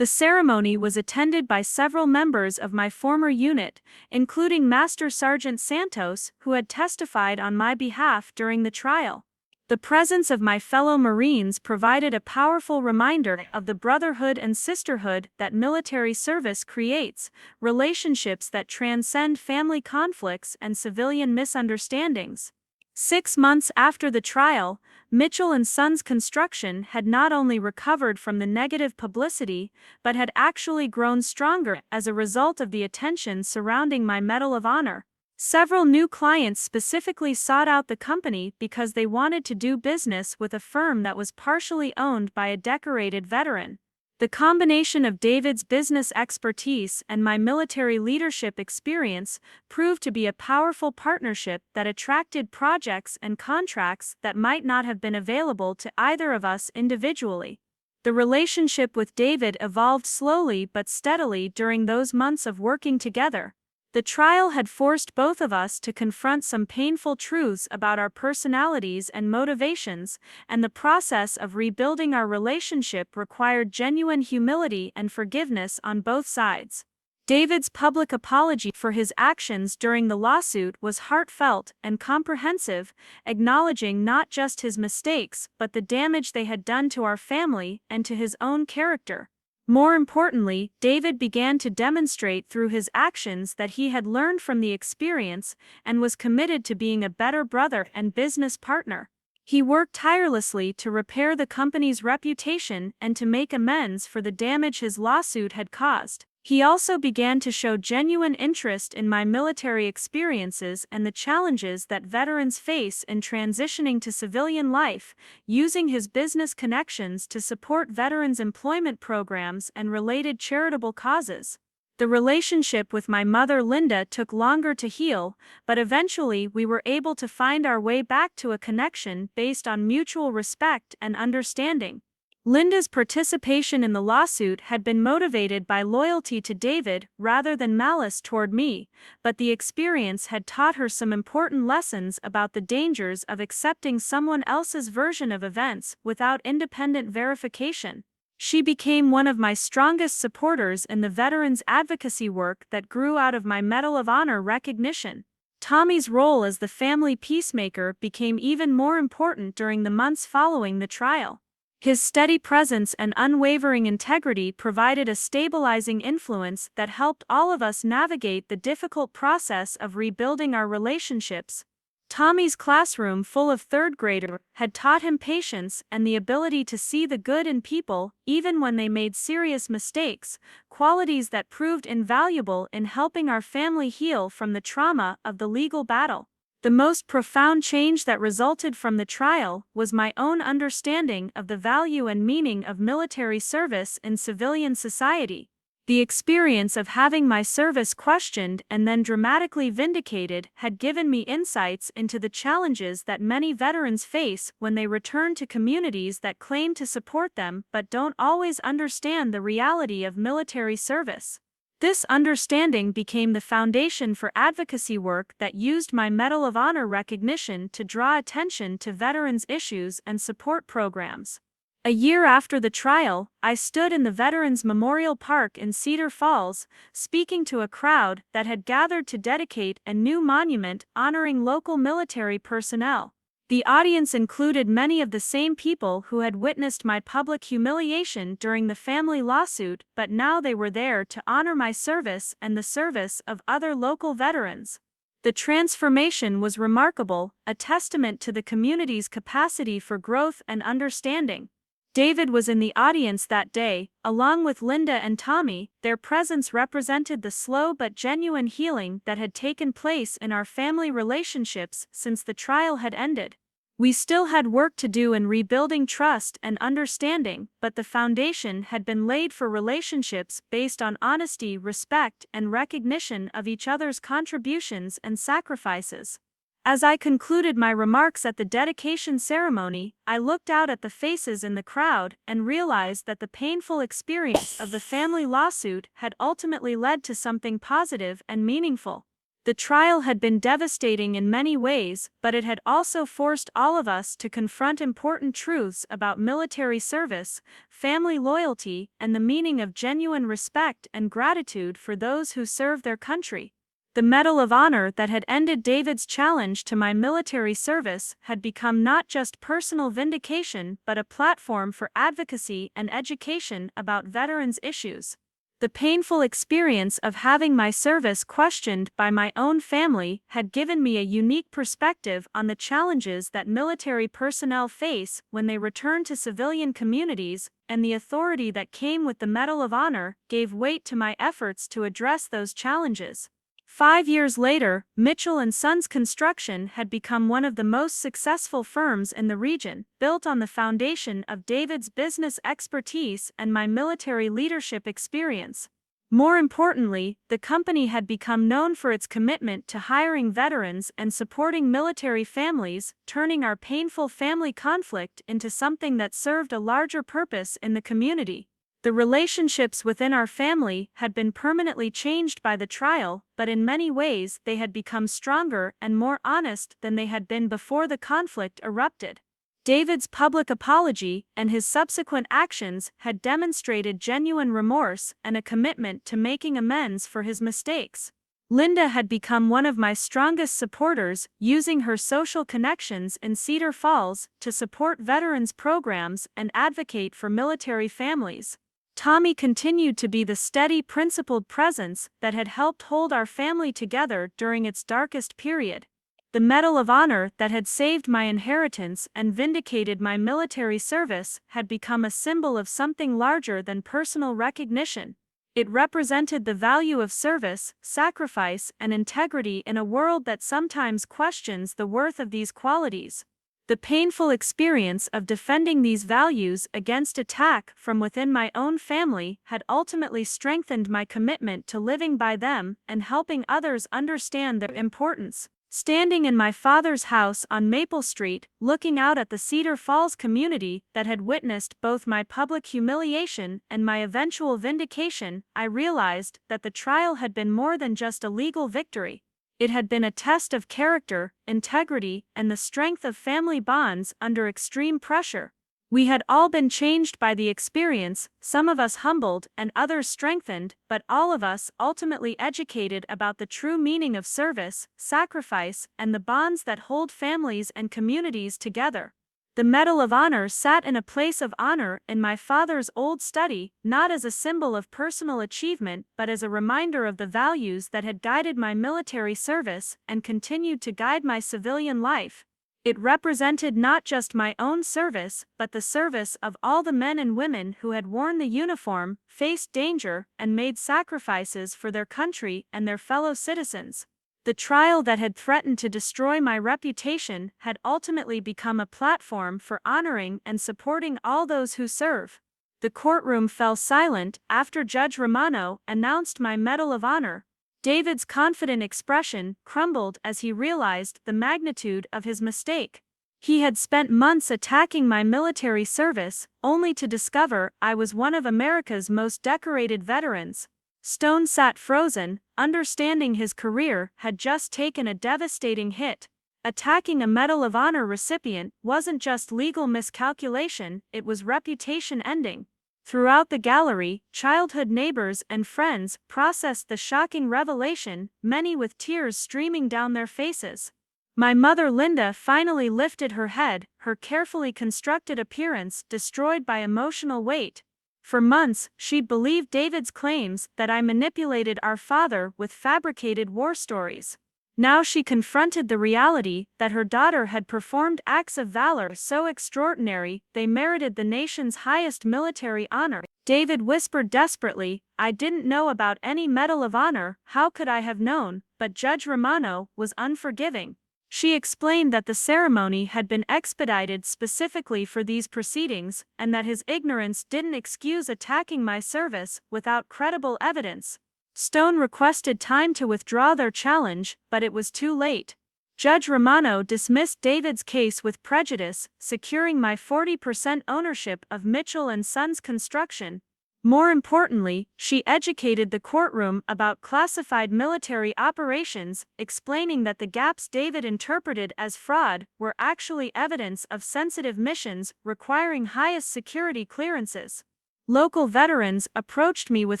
The ceremony was attended by several members of my former unit, including Master Sergeant Santos, who had testified on my behalf during the trial. The presence of my fellow Marines provided a powerful reminder of the brotherhood and sisterhood that military service creates, relationships that transcend family conflicts and civilian misunderstandings. 6 months after the trial, Mitchell & Sons Construction had not only recovered from the negative publicity, but had actually grown stronger as a result of the attention surrounding my Medal of Honor. Several new clients specifically sought out the company because they wanted to do business with a firm that was partially owned by a decorated veteran. The combination of David's business expertise and my military leadership experience proved to be a powerful partnership that attracted projects and contracts that might not have been available to either of us individually. The relationship with David evolved slowly but steadily during those months of working together. The trial had forced both of us to confront some painful truths about our personalities and motivations, and the process of rebuilding our relationship required genuine humility and forgiveness on both sides. David's public apology for his actions during the lawsuit was heartfelt and comprehensive, acknowledging not just his mistakes but the damage they had done to our family and to his own character. More importantly, David began to demonstrate through his actions that he had learned from the experience and was committed to being a better brother and business partner. He worked tirelessly to repair the company's reputation and to make amends for the damage his lawsuit had caused. He also began to show genuine interest in my military experiences and the challenges that veterans face in transitioning to civilian life, using his business connections to support veterans' employment programs and related charitable causes. The relationship with my mother Linda took longer to heal, but eventually we were able to find our way back to a connection based on mutual respect and understanding. Linda's participation in the lawsuit had been motivated by loyalty to David rather than malice toward me, but the experience had taught her some important lessons about the dangers of accepting someone else's version of events without independent verification. She became one of my strongest supporters in the veterans' advocacy work that grew out of my Medal of Honor recognition. Tommy's role as the family peacemaker became even more important during the months following the trial. His steady presence and unwavering integrity provided a stabilizing influence that helped all of us navigate the difficult process of rebuilding our relationships. Tommy's classroom, full of third graders, had taught him patience and the ability to see the good in people, even when they made serious mistakes, qualities that proved invaluable in helping our family heal from the trauma of the legal battle. The most profound change that resulted from the trial was my own understanding of the value and meaning of military service in civilian society. The experience of having my service questioned and then dramatically vindicated had given me insights into the challenges that many veterans face when they return to communities that claim to support them but don't always understand the reality of military service. This understanding became the foundation for advocacy work that used my Medal of Honor recognition to draw attention to veterans' issues and support programs. A year after the trial, I stood in the Veterans Memorial Park in Cedar Falls, speaking to a crowd that had gathered to dedicate a new monument honoring local military personnel. The audience included many of the same people who had witnessed my public humiliation during the family lawsuit, but now they were there to honor my service and the service of other local veterans. The transformation was remarkable, a testament to the community's capacity for growth and understanding. David was in the audience that day, along with Linda and Tommy. Their presence represented the slow but genuine healing that had taken place in our family relationships since the trial had ended. We still had work to do in rebuilding trust and understanding, but the foundation had been laid for relationships based on honesty, respect, and recognition of each other's contributions and sacrifices. As I concluded my remarks at the dedication ceremony, I looked out at the faces in the crowd and realized that the painful experience of the family lawsuit had ultimately led to something positive and meaningful. The trial had been devastating in many ways, but it had also forced all of us to confront important truths about military service, family loyalty, and the meaning of genuine respect and gratitude for those who serve their country. The Medal of Honor that had ended David's challenge to my military service had become not just personal vindication but a platform for advocacy and education about veterans' issues. The painful experience of having my service questioned by my own family had given me a unique perspective on the challenges that military personnel face when they return to civilian communities, and the authority that came with the Medal of Honor gave weight to my efforts to address those challenges. 5 years later, Mitchell & Sons Construction had become one of the most successful firms in the region, built on the foundation of David's business expertise and my military leadership experience. More importantly, the company had become known for its commitment to hiring veterans and supporting military families, turning our painful family conflict into something that served a larger purpose in the community. The relationships within our family had been permanently changed by the trial, but in many ways they had become stronger and more honest than they had been before the conflict erupted. David's public apology and his subsequent actions had demonstrated genuine remorse and a commitment to making amends for his mistakes. Linda had become one of my strongest supporters, using her social connections in Cedar Falls to support veterans programs and advocate for military families. Tommy continued to be the steady, principled presence that had helped hold our family together during its darkest period. The Medal of Honor that had saved my inheritance and vindicated my military service had become a symbol of something larger than personal recognition. It represented the value of service, sacrifice, and integrity in a world that sometimes questions the worth of these qualities. The painful experience of defending these values against attack from within my own family had ultimately strengthened my commitment to living by them and helping others understand their importance. Standing in my father's house on Maple Street, looking out at the Cedar Falls community that had witnessed both my public humiliation and my eventual vindication, I realized that the trial had been more than just a legal victory. It had been a test of character, integrity, and the strength of family bonds under extreme pressure. We had all been changed by the experience, some of us humbled and others strengthened, but all of us ultimately educated about the true meaning of service, sacrifice, and the bonds that hold families and communities together. The Medal of Honor sat in a place of honor in my father's old study, not as a symbol of personal achievement but as a reminder of the values that had guided my military service and continued to guide my civilian life. It represented not just my own service but the service of all the men and women who had worn the uniform, faced danger, and made sacrifices for their country and their fellow citizens. The trial that had threatened to destroy my reputation had ultimately become a platform for honoring and supporting all those who serve. The courtroom fell silent after Judge Romano announced my Medal of Honor. David's confident expression crumbled as he realized the magnitude of his mistake. He had spent months attacking my military service, only to discover I was one of America's most decorated veterans. Stone sat frozen, understanding his career had just taken a devastating hit. Attacking a Medal of Honor recipient wasn't just legal miscalculation, it was reputation ending. Throughout the gallery, childhood neighbors and friends processed the shocking revelation, many with tears streaming down their faces. My mother Linda finally lifted her head, her carefully constructed appearance destroyed by emotional weight. For months, she'd believed David's claims that I manipulated our father with fabricated war stories. Now she confronted the reality that her daughter had performed acts of valor so extraordinary they merited the nation's highest military honor. David whispered desperately, "I didn't know about any Medal of Honor, how could I have known?" But Judge Romano was unforgiving. She explained that the ceremony had been expedited specifically for these proceedings, and that his ignorance didn't excuse attacking my service without credible evidence. Stone requested time to withdraw their challenge, but it was too late. Judge Romano dismissed David's case with prejudice, securing my 40% ownership of Mitchell & Sons Construction. More importantly, she educated the courtroom about classified military operations, explaining that the gaps David interpreted as fraud were actually evidence of sensitive missions requiring highest security clearances. Local veterans approached me with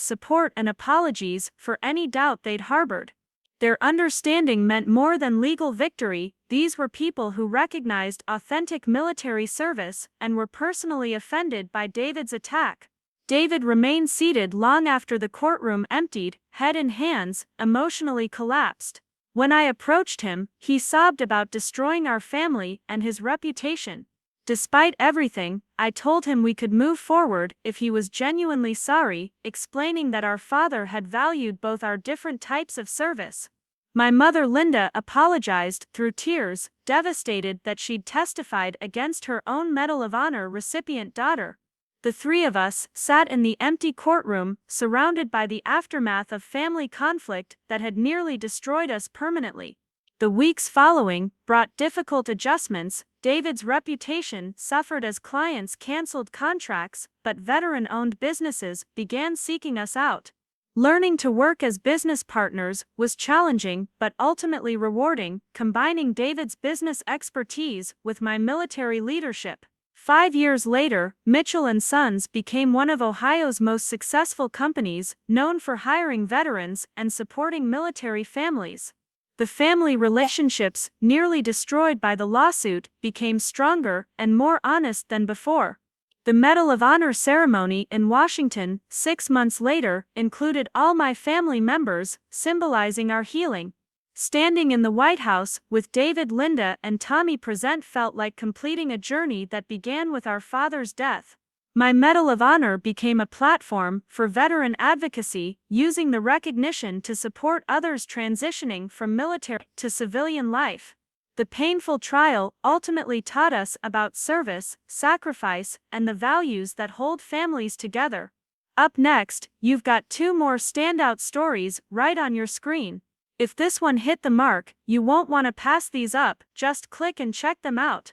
support and apologies for any doubt they'd harbored. Their understanding meant more than legal victory. These were people who recognized authentic military service and were personally offended by David's attack. David remained seated long after the courtroom emptied, head in hands, emotionally collapsed. When I approached him, he sobbed about destroying our family and his reputation. Despite everything, I told him we could move forward if he was genuinely sorry, explaining that our father had valued both our different types of service. My mother Linda apologized through tears, devastated that she'd testified against her own Medal of Honor recipient daughter. The three of us sat in the empty courtroom, surrounded by the aftermath of family conflict that had nearly destroyed us permanently. The weeks following brought difficult adjustments. David's reputation suffered as clients canceled contracts, but veteran-owned businesses began seeking us out. Learning to work as business partners was challenging but ultimately rewarding, combining David's business expertise with my military leadership. 5 years later, Mitchell & Sons became one of Ohio's most successful companies, known for hiring veterans and supporting military families. The family relationships, nearly destroyed by the lawsuit, became stronger and more honest than before. The Medal of Honor ceremony in Washington, 6 months later, included all my family members, symbolizing our healing. Standing in the White House with David, Linda, and Tommy present felt like completing a journey that began with our father's death. My Medal of Honor became a platform for veteran advocacy, using the recognition to support others transitioning from military to civilian life. The painful trial ultimately taught us about service, sacrifice, and the values that hold families together. Up next, you've got 2 more standout stories right on your screen. If this one hit the mark, you won't want to pass these up, just click and check them out.